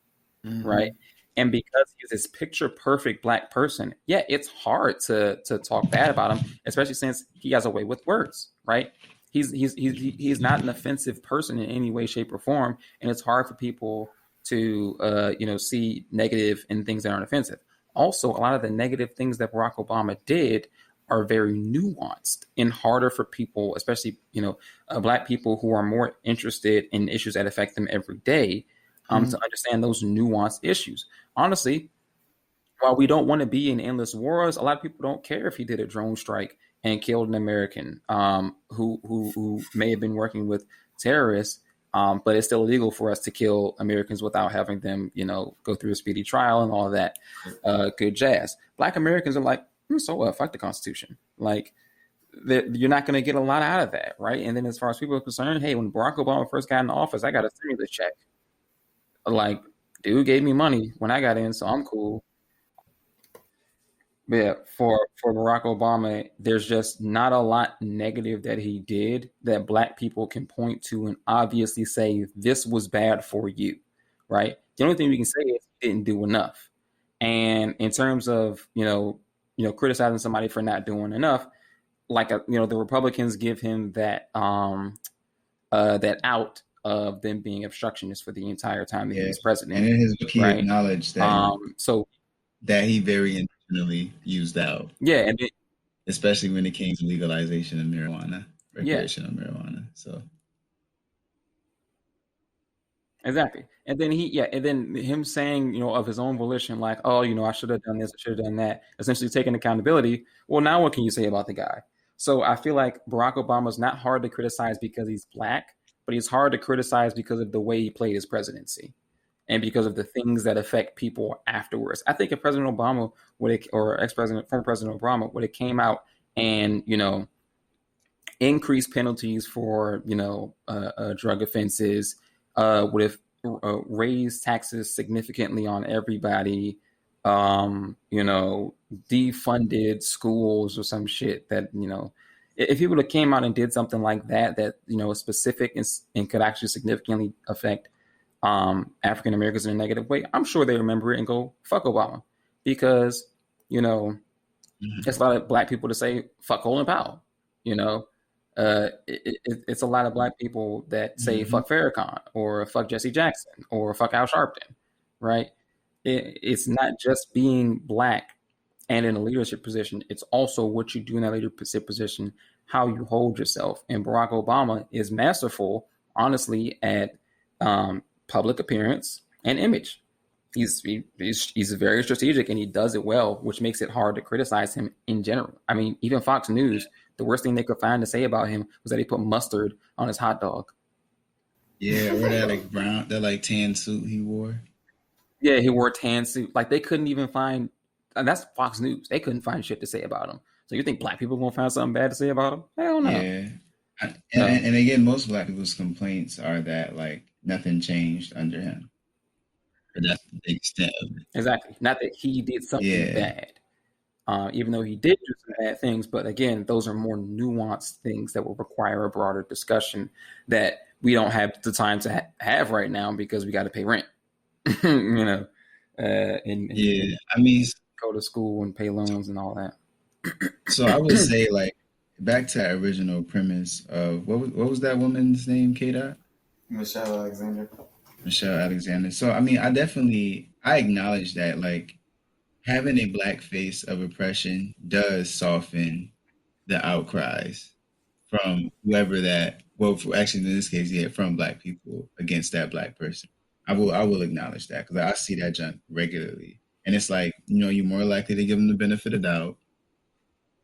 right? And because he's this picture perfect black person, yeah, it's hard to talk bad about him, especially since he has a way with words, right? He's not an offensive person in any way, shape, or form, and it's hard for people to see negative in things that aren't offensive. Also, a lot of the negative things that Barack Obama did are very nuanced and harder for people, especially black people who are more interested in issues that affect them every day, to understand those nuanced issues. Honestly, while we don't want to be in endless wars, a lot of people don't care if he did a drone strike and killed an American who may have been working with terrorists, but it's still illegal for us to kill Americans without having them, go through a speedy trial and all of that good jazz. Black Americans are like, so what? Fuck the Constitution. Like, you're not going to get a lot out of that, right? And then as far as people are concerned, hey, when Barack Obama first got in office, I got a stimulus check. Like, dude gave me money when I got in, so I'm cool. But yeah, for Barack Obama, there's just not a lot negative that he did that black people can point to and obviously say this was bad for you, right? The only thing we can say is he didn't do enough. And in terms of criticizing somebody for not doing enough, like the Republicans give him that that out of them being obstructionists for the entire time that he was president. And in his book, right? Acknowledged that that he very intentionally used out. Yeah, and especially when it came to legalization of marijuana, recreational marijuana. So exactly. And then him saying, of his own volition, like, oh, I should have done this, I should have done that, essentially taking accountability. Well, now what can you say about the guy? So I feel like Barack Obama's not hard to criticize because he's black, but he's hard to criticize because of the way he played his presidency and because of the things that affect people afterwards. I think if President Obama former President Obama would have came out and, increased penalties for, drug offenses, would have raised taxes significantly on everybody, defunded schools or some shit that, if he would have came out and did something like that is specific and could actually significantly affect African Americans in a negative way, I'm sure they remember it and go, fuck Obama. Because, it's a lot of black people to say, fuck Colin Powell. It's a lot of black people that say fuck Farrakhan or fuck Jesse Jackson or fuck Al Sharpton, right? It's not just being black and in a leadership position. It's also what you do in that leadership position, how you hold yourself. And Barack Obama is masterful, honestly, at public appearance and image. He's very strategic and he does it well, which makes it hard to criticize him in general. I mean, even Fox News, the worst thing they could find to say about him was that he put mustard on his hot dog. Yeah, or that tan suit he wore. Yeah, he wore a tan suit. Like, they couldn't even find, and that's Fox News. They couldn't find shit to say about him. So you think black people are gonna find something bad to say about him? Hell no. Yeah, and again, most black people's complaints are that like nothing changed under him. But that's the extent of it. Exactly. Not that he did something bad. Even though he did do some bad things, but again, those are more nuanced things that will require a broader discussion that we don't have the time to have right now because we got to pay rent, and I mean, go to school and pay loans and all that. So I would say, like, back to that original premise of what was that woman's name, KDot? Michelle Alexander. Michelle Alexander. So I mean, I acknowledge that like having a black face of oppression does soften the outcries from whoever that. Well, actually, in this case, yeah, from black people against that black person. I will acknowledge that because I see that junk regularly, and it's like you're more likely to give them the benefit of doubt.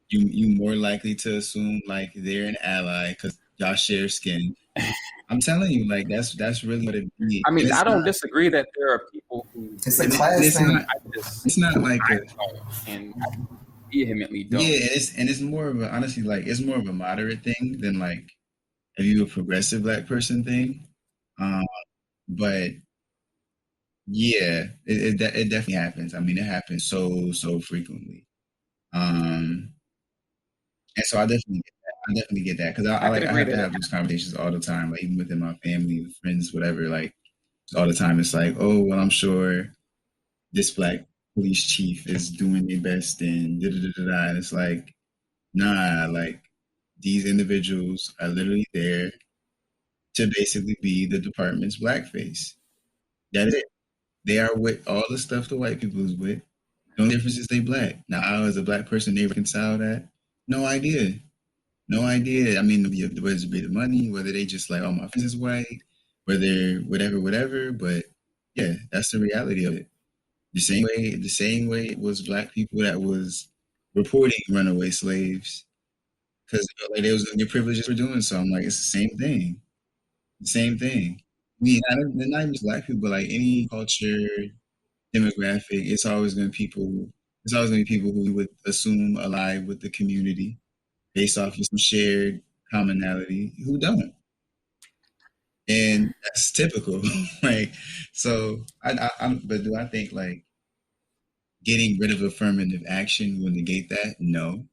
You more likely to assume like they're an ally because y'all share skin. I'm telling you, like that's really what it means. I mean, I don't disagree that there are people who it's a class thing. It's not like and I vehemently don't. Yeah, it's more of a honestly like it's more of a moderate thing than like if you a progressive black person thing. But yeah, it definitely happens. I mean, it happens so frequently. And so I definitely get that because I have to have those conversations all the time, like even within my family, with friends, whatever. Like all the time, it's like, oh well, I'm sure this black police chief is doing their best and da da da da. And it's like, nah, like these individuals are literally there to basically be the department's blackface. That is it. They are with all the stuff the white people is with. The only difference is they black. Now, how as a black person they reconcile that? No idea. No idea. I mean, whether it's the money, whether they just like, oh, my friends is white, whether whatever. But yeah, that's the reality of it. The same way it was black people that was reporting runaway slaves because like they was their privileges for doing so. I'm like, it's the same thing. The same thing. I mean, not even just black people, but like any culture, demographic, it's always going to be people who you would assume ally with the community based off of some shared commonality who don't. And that's typical. Like, so but do I think like getting rid of affirmative action will negate that? No,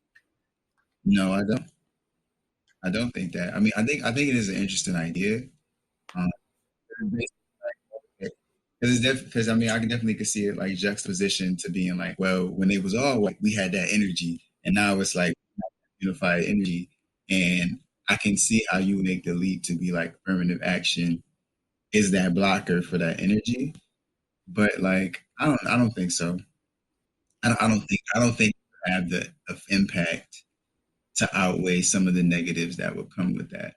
I don't. I don't think that. I mean, I think it is an interesting idea. Because I mean, I can definitely see it like juxtaposition to being like, well, when it was all white, we had that energy, and now it's like unified energy, and I can see how you make the leap to be like affirmative action is that blocker for that energy, but like I don't think so. I don't think it have the impact to outweigh some of the negatives that would come with that.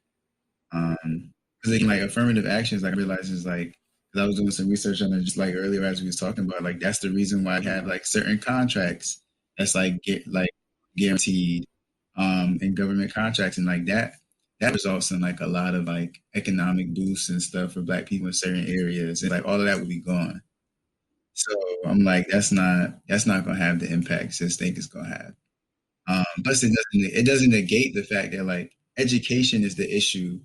Because like affirmative actions, like I realized is like because I was doing some research on it just like earlier as we was talking about, like that's the reason why I have like certain contracts that's like guaranteed in government contracts and like that results in like a lot of like economic boosts and stuff for black people in certain areas and like all of that would be gone. So I'm like that's not gonna have the impact sis think it's gonna have. Plus it doesn't negate the fact that like education is the issue.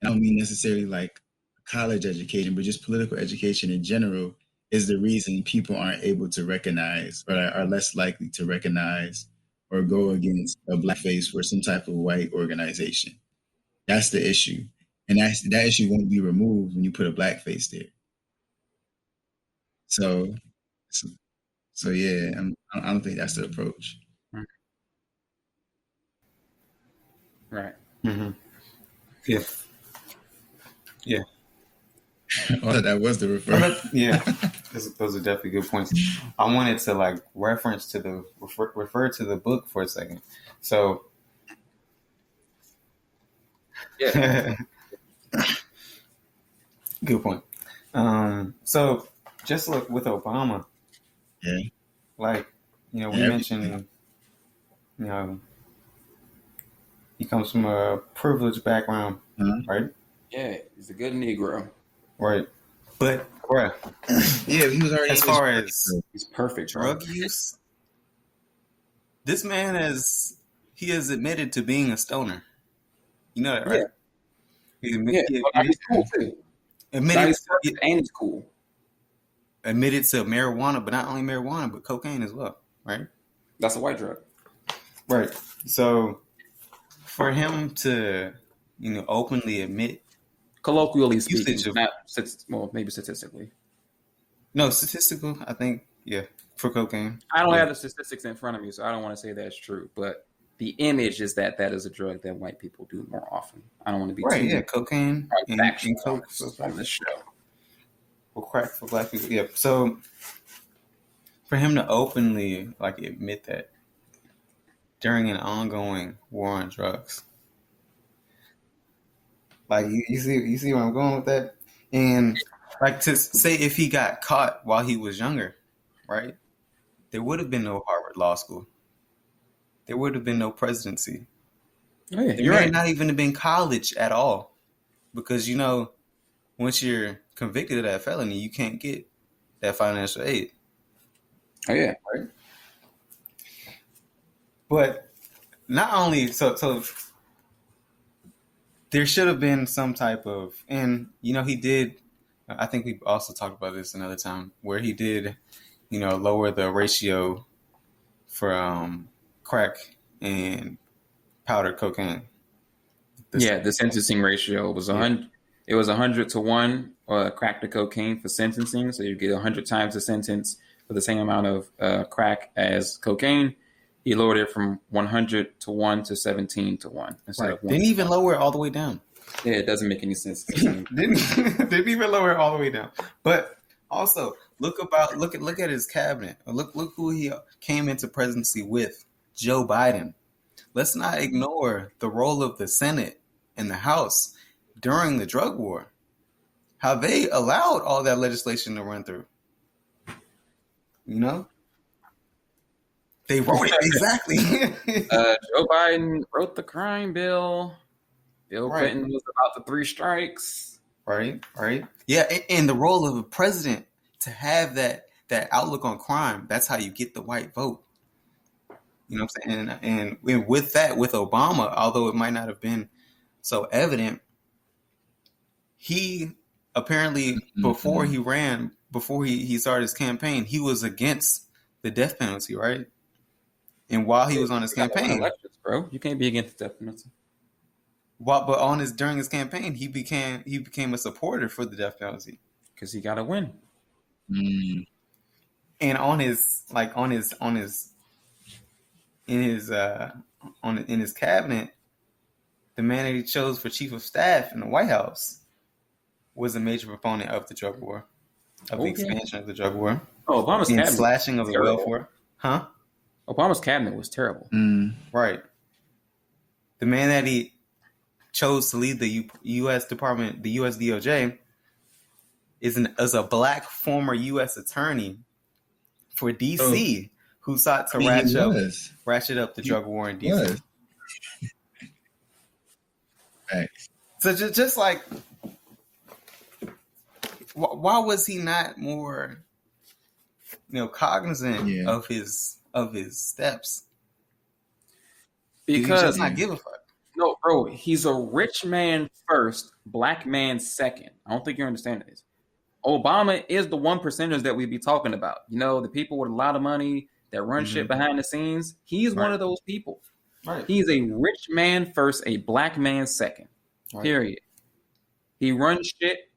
I don't mean necessarily like college education, but just political education in general is the reason people aren't able to recognize or are less likely to recognize or go against a blackface for some type of white organization. That's the issue. And that issue won't be removed when you put a blackface there. So yeah, I don't think that's the approach. Right. Mm-hmm. Yeah. Yeah. Oh, that was the referral. Yeah. Those are definitely good points. I wanted to like refer to the book for a second. So yeah. Good point. So just look with Obama. Yeah. Like, we mentioned, he comes from a privileged background, right? Yeah, he's a good Negro. Right. But, bruh. Yeah, he was already. As far as he's perfect. Drug use, this man has admitted to being a stoner. You know that, right? Yeah. He's cool too. Admitted and it's cool. Admitted to marijuana, but not only marijuana, but cocaine as well, right? That's a white drug. Right. So for him to, openly admit, colloquially speaking, maybe statistically. No, statistical, I think, yeah, for cocaine. I don't have the statistics in front of me, so I don't want to say that's true, but the image is that is a drug that white people do more often. I don't want to be right. too Yeah, cocaine and coke on this show. Or crack for black people. Yeah. So for him to openly like admit that during an ongoing war on drugs, like you see where I'm going with that, and like to say if he got caught while he was younger, right? There would have been no Harvard Law School. There would have been no presidency. Oh, yeah, there may not even have been college at all, because once you're convicted of that felony, you can't get that financial aid. Oh yeah, right. But not only so there should have been some type of, and he did. I think we also talked about this another time, where he did, lower the ratio for crack and powdered cocaine. The sentencing ratio was 100. It was 100 to 1 crack to cocaine for sentencing. So you get 100 times the sentence for the same amount of crack as cocaine. He lowered it from 100 to 1 to 17 to 1 instead of 1. Didn't even lower it all the way down. Yeah, it doesn't make any sense. Didn't even lower it all the way down. But also look at his cabinet. Look who he came into presidency with, Joe Biden. Let's not ignore the role of the Senate and the House during the drug war. How they allowed all that legislation to run through. They wrote it exactly. Joe Biden wrote the crime bill. Bill Clinton was about the 3 strikes. Right. Yeah, and the role of a president to have that outlook on crime, that's how you get the white vote. You know what I'm saying? And with that, with Obama, although it might not have been so evident, he apparently, before he ran, before he started his campaign, he was against the death penalty, right? And while he was on his campaign, elections, bro, you can't be against the death penalty. But during his campaign, he became a supporter for the death penalty because he got to win. And in his cabinet, the man that he chose for chief of staff in the White House was a major proponent of the drug war, of the expansion of the drug war. Oh, Obama's cabinet, slashing of the welfare, huh? Obama's cabinet was terrible. Right. The man that he chose to lead the U.S. Department, the U.S. DOJ, is a black former U.S. attorney for D.C. who sought to ratchet up the drug war in D.C. So just like, why was he not more, cognizant of his steps? Because he does not give a fuck. No, bro, he's a rich man first, black man second. I don't think you're understanding this. Obama is the 1%ers that we be talking about. The people with a lot of money that run shit behind the scenes. He's one of those people. Right. He's a rich man first, a black man second. Right. Period. He runs shit,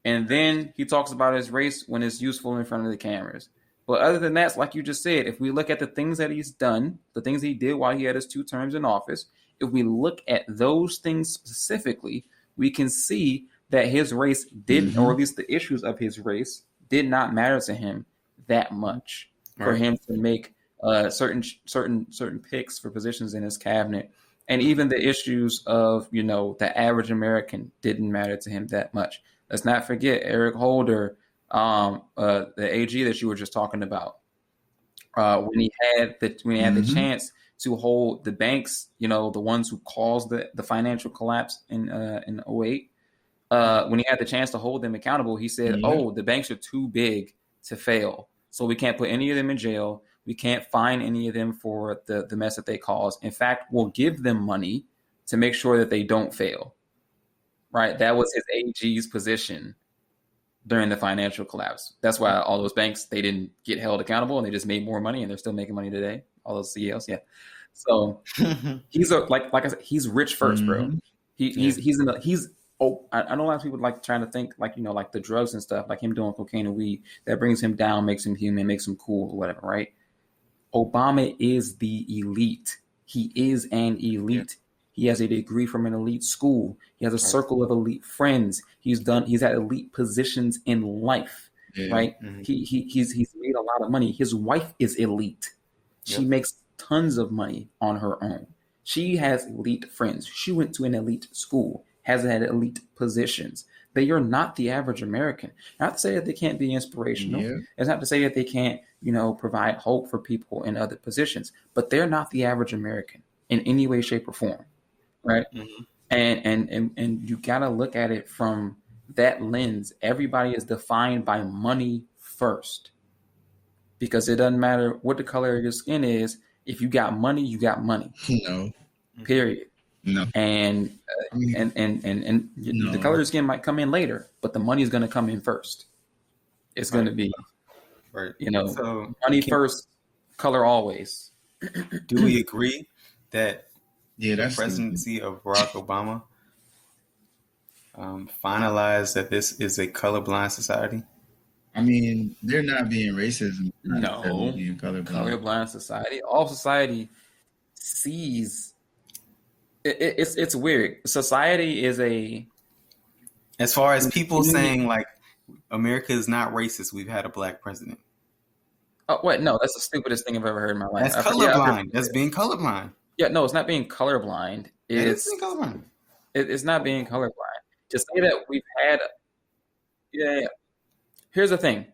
and then he talks about his race when it's useful in front of the cameras. But other than that, like you just said, if we look at the things that he's done, the things he did while he had his 2 terms in office, if we look at those things specifically, we can see that his race didn't, or at least the issues of his race, did not matter to him that much for him to make certain picks for positions in his cabinet. And even the issues of, the average American didn't matter to him that much. Let's not forget Eric Holder, the AG that you were just talking about, when he had the chance to hold the banks, the ones who caused the financial collapse in 2008. When he had the chance to hold them accountable, he said, the banks are too big to fail. So we can't put any of them in jail. We can't fine any of them for the mess that they caused. In fact, we'll give them money to make sure that they don't fail. Right? That was his AG's position during the financial collapse. That's why all those banks, they didn't get held accountable and they just made more money, and they're still making money today. All those CEOs, yeah. So he's like I said, he's rich first, bro. I know a lot of people like trying to think like the drugs and stuff, like him doing cocaine and weed, that brings him down, makes him human, makes him cool or whatever, right? Obama is the elite. He is an elite. He has a degree from an elite school. He has a circle of elite friends. He's had elite positions in life, right? Mm-hmm. He's made a lot of money. His wife is elite. She makes tons of money on her own. She has elite friends. She went to an elite school, has had elite positions. They are not the average American. Not to say that they can't be inspirational. Yeah. It's not to say that they can't, provide hope for people in other positions, but they're not the average American in any way, shape, or form. Right. Mm-hmm. And you got to look at it from that lens. Everybody is defined by money first, because it doesn't matter what the color of your skin is. If you got money, you got money. No. Period. No. And the color of your skin might come in later, but the money is going to come in first. It's going to be, so money first, color always. Do we agree that the presidency of Barack Obama finalized that this is a colorblind society? I mean, they're not being racist. No, being colorblind society. All society sees. It's weird. Society is as far as people saying like America is not racist. We've had a black president. Oh wait, no, that's the stupidest thing I've ever heard in my life. That's colorblind. That's being colorblind. Yeah, no, it's not being colorblind. It's being colorblind. It's not being colorblind. To say that we've had, Here's the thing: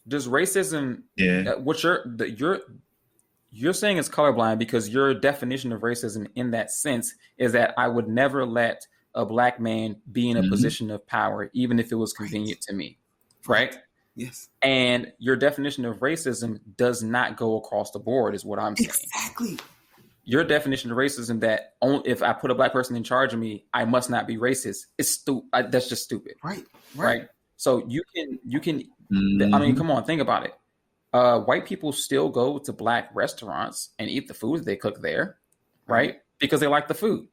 does racism? Yeah. What you're saying is colorblind because your definition of racism in that sense is that I would never let a black man be in a position of power, even if it was convenient to me, right? Yes. And your definition of racism does not go across the board, is what I'm saying. Exactly. Your definition of racism that only if I put a black person in charge of me, I must not be racist. It's stupid. That's just stupid. Right. So you can. I mean, come on, think about it. White people still go to black restaurants and eat the food they cook there, right? Because they like the food,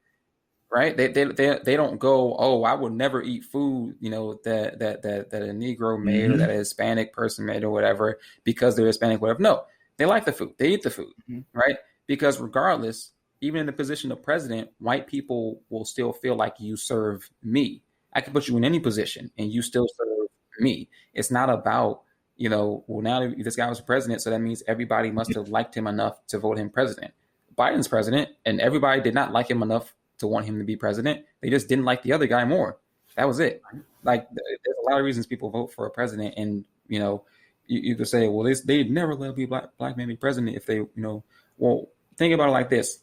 right? They don't go, oh, I would never eat food, that a Negro made or that a Hispanic person made or whatever because they're Hispanic, whatever. No, they like the food. They eat the food, right? Because regardless, even in the position of president, white people will still feel like you serve me. I can put you in any position and you still serve me. It's not about, well, now this guy was president, so that means everybody must have liked him enough to vote him president. Biden's president, and everybody did not like him enough to want him to be president. They just didn't like the other guy more. That was it. Like, there's a lot of reasons people vote for a president, and, you could say, well, they'd never let a black man be president if they, well, think about it like this.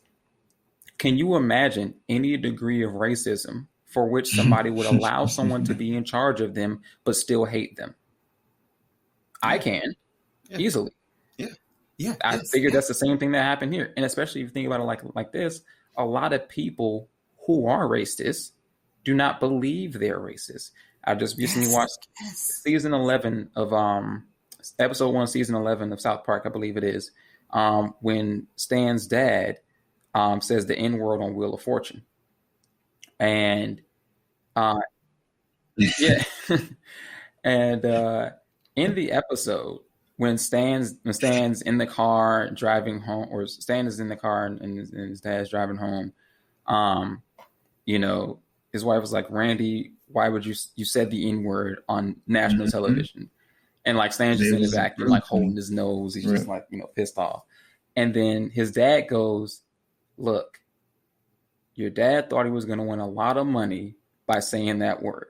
Can you imagine any degree of racism for which somebody would allow someone to be in charge of them but still hate them? I can easily. Yeah. I figured that's the same thing that happened here. And especially if you think about it like this, a lot of people who are racist do not believe they're racist. I just recently watched season 11 of episode 1, season 11 of South Park, I believe it is, when Stan's dad says the N-word on Wheel of Fortune. And and in the episode, when Stan's in the car driving home, or Stan is in the car and his dad's driving home, his wife was like, Randy, why would you said the N-word on national television? And like Stan's just in the back, like holding his nose. He's just like, pissed off. And then his dad goes, look, your dad thought he was going to win a lot of money by saying that word.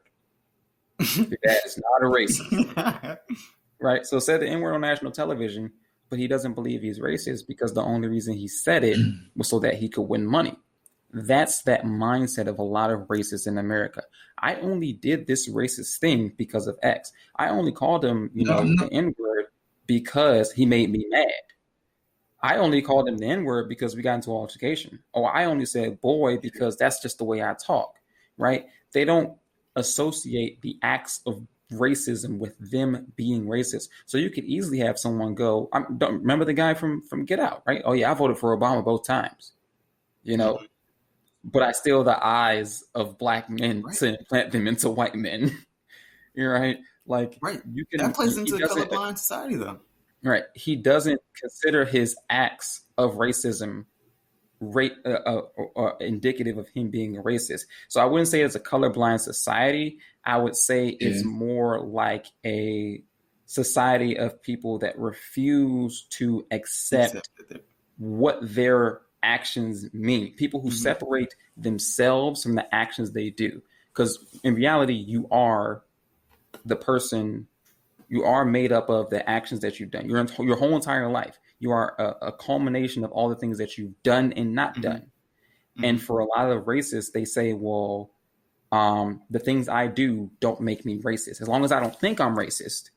Your dad is not a racist. Right? So said the N-word on national television, but he doesn't believe he's racist because the only reason he said it was so that he could win money. That's that mindset of a lot of racists in America. I only did this racist thing because of X. I only called him, the N-word because he made me mad. I only called him the N-word because we got into an altercation. Or I only said boy because that's just the way I talk, right? They don't associate the acts of racism with them being racist. So you could easily have someone go, don't remember the guy from Get Out, right? Oh yeah, I voted for Obama both times, but I steal the eyes of black men to implant them into white men. You're right. Like, you can, that plays into the colorblind society though. Right. He doesn't consider his acts of racism indicative of him being racist. So I wouldn't say it's a colorblind society. I would say it's more like a society of people that refuse to accept what their actions mean. People who separate themselves from the actions they do. Because in reality, you are the person, you are made up of the actions that you've done. Your whole entire life. You are a culmination of all the things that you've done and not done. And for a lot of racists, they say, well, the things I do don't make me racist. As long as I don't think I'm racist,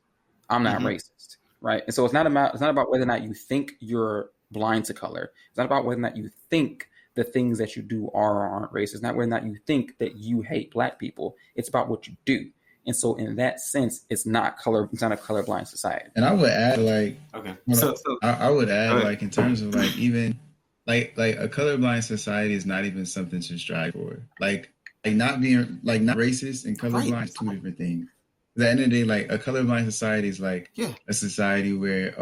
I'm not racist, right? And so it's not about whether or not you think you're blind to color. It's not about whether or not you think the things that you do are or aren't racist. It's not whether or not you think that you hate Black people. It's about what you do. And so in that sense, it's not a colorblind society. And I would add I would add like in terms of like even like a colorblind society is not even something to strive for. Like not racist and colorblind is two different things. At the end of the day, like a colorblind society is like a society where,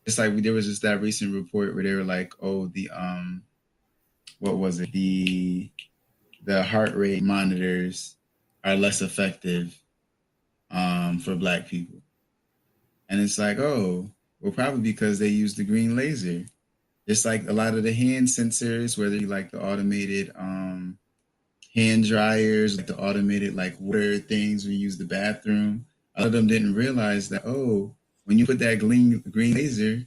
it's like there was just that recent report where they were like, the what was it? The heart rate monitors are less effective for Black people. And it's like, probably because they use the green laser. It's like a lot of the hand sensors, whether you like the automated hand dryers, like the automated like water things when you use the bathroom. A lot of them didn't realize that, when you put that green laser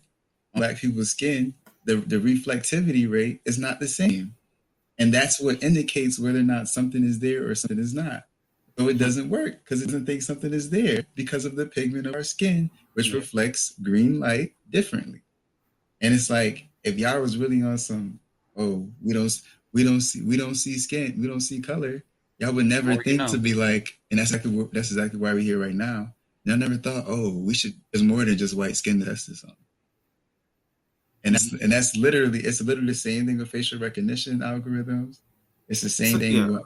on Black people's skin, the reflectivity rate is not the same. And that's what indicates whether or not something is there or something is not. So it doesn't work because it doesn't think something is there because of the pigment of our skin, which reflects green light differently. And it's like, if y'all was really on some, we don't see skin, we don't see color, y'all would never think to be like, and that's exactly why we're here right now. Y'all never thought, there's more than just white skin test or something. And it's literally the same thing with facial recognition algorithms. It's the same thing with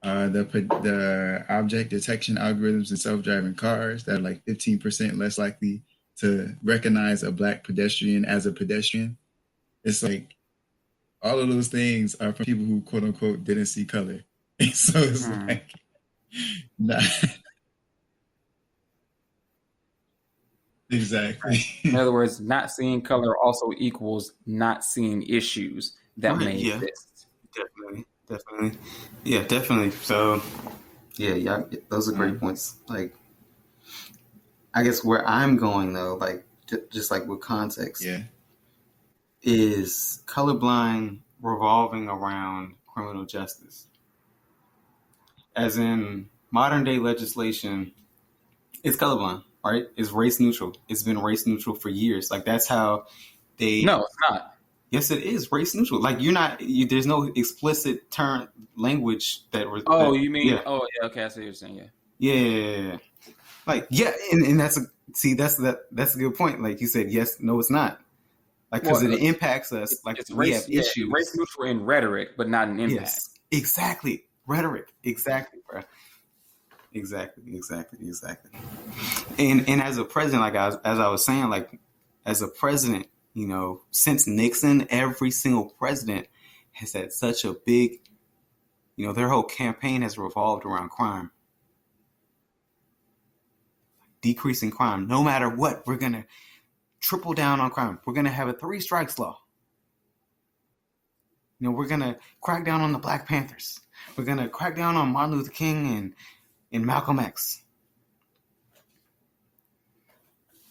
the object detection algorithms in self-driving cars that are like 15% less likely to recognize a Black pedestrian as a pedestrian. It's like all of those things are from people who quote unquote didn't see color. And so it's like, nah. Exactly. In other words, not seeing color also equals not seeing issues that may exist. Definitely. Yeah, definitely. So, yeah, those are great points. Like, I guess where I'm going though, like just like with context, is colorblind revolving around criminal justice. As in modern day legislation, it's colorblind, right? It's race neutral. It's been race neutral for years. Like that's how they. No, it's not. Yes, it is race neutral. Like there's no explicit term language that was. You mean? Yeah. Oh, yeah. Okay, I see what you're saying. Yeah. Like and that's a good point. Like you said, yes, no, it's not. Like because it impacts us. Like we have issues. Race neutral in rhetoric, but not in impact. Yes, exactly. Rhetoric, exactly, bro. Exactly. And as a president, like as I was saying, like as a president, since Nixon, every single president has had such a big, their whole campaign has revolved around crime. Decreasing crime. No matter what, we're going to triple down on crime. We're going to have a 3 strikes law. We're going to crack down on the Black Panthers. We're going to crack down on Martin Luther King and Malcolm X.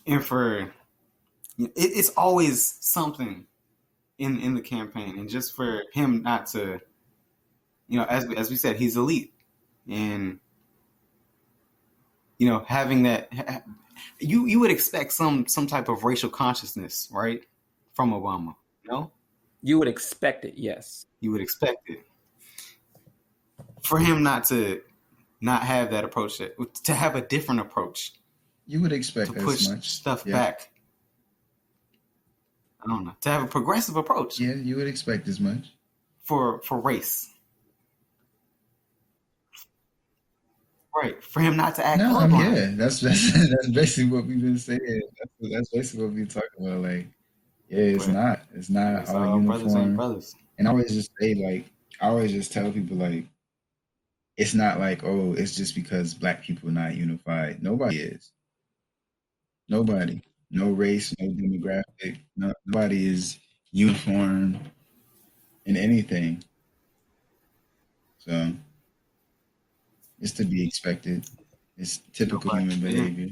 And it's always something in the campaign. And just for him not to, as we said, he's elite. And, having that, you would expect some type of racial consciousness, right? From Obama, You would expect it, yes. You would expect it. For him not have that approach, to have a different approach. You would expect to push as much stuff back. I don't know. To have a progressive approach. Yeah, you would expect as much. For race. Right. For him not to act colorblind. That's basically what we've been saying. That's basically what we've been talking about. Like, Yeah, it's But not. It's not it's all all brothers ain't uniform. brothers. And I always just say, like, I always just tell people, like, it's not like, oh, it's just because black people are not unified. Nobody is. Nobody. No race, no demographic. Nobody is uniform in anything. So it's to be expected. It's typical human behavior.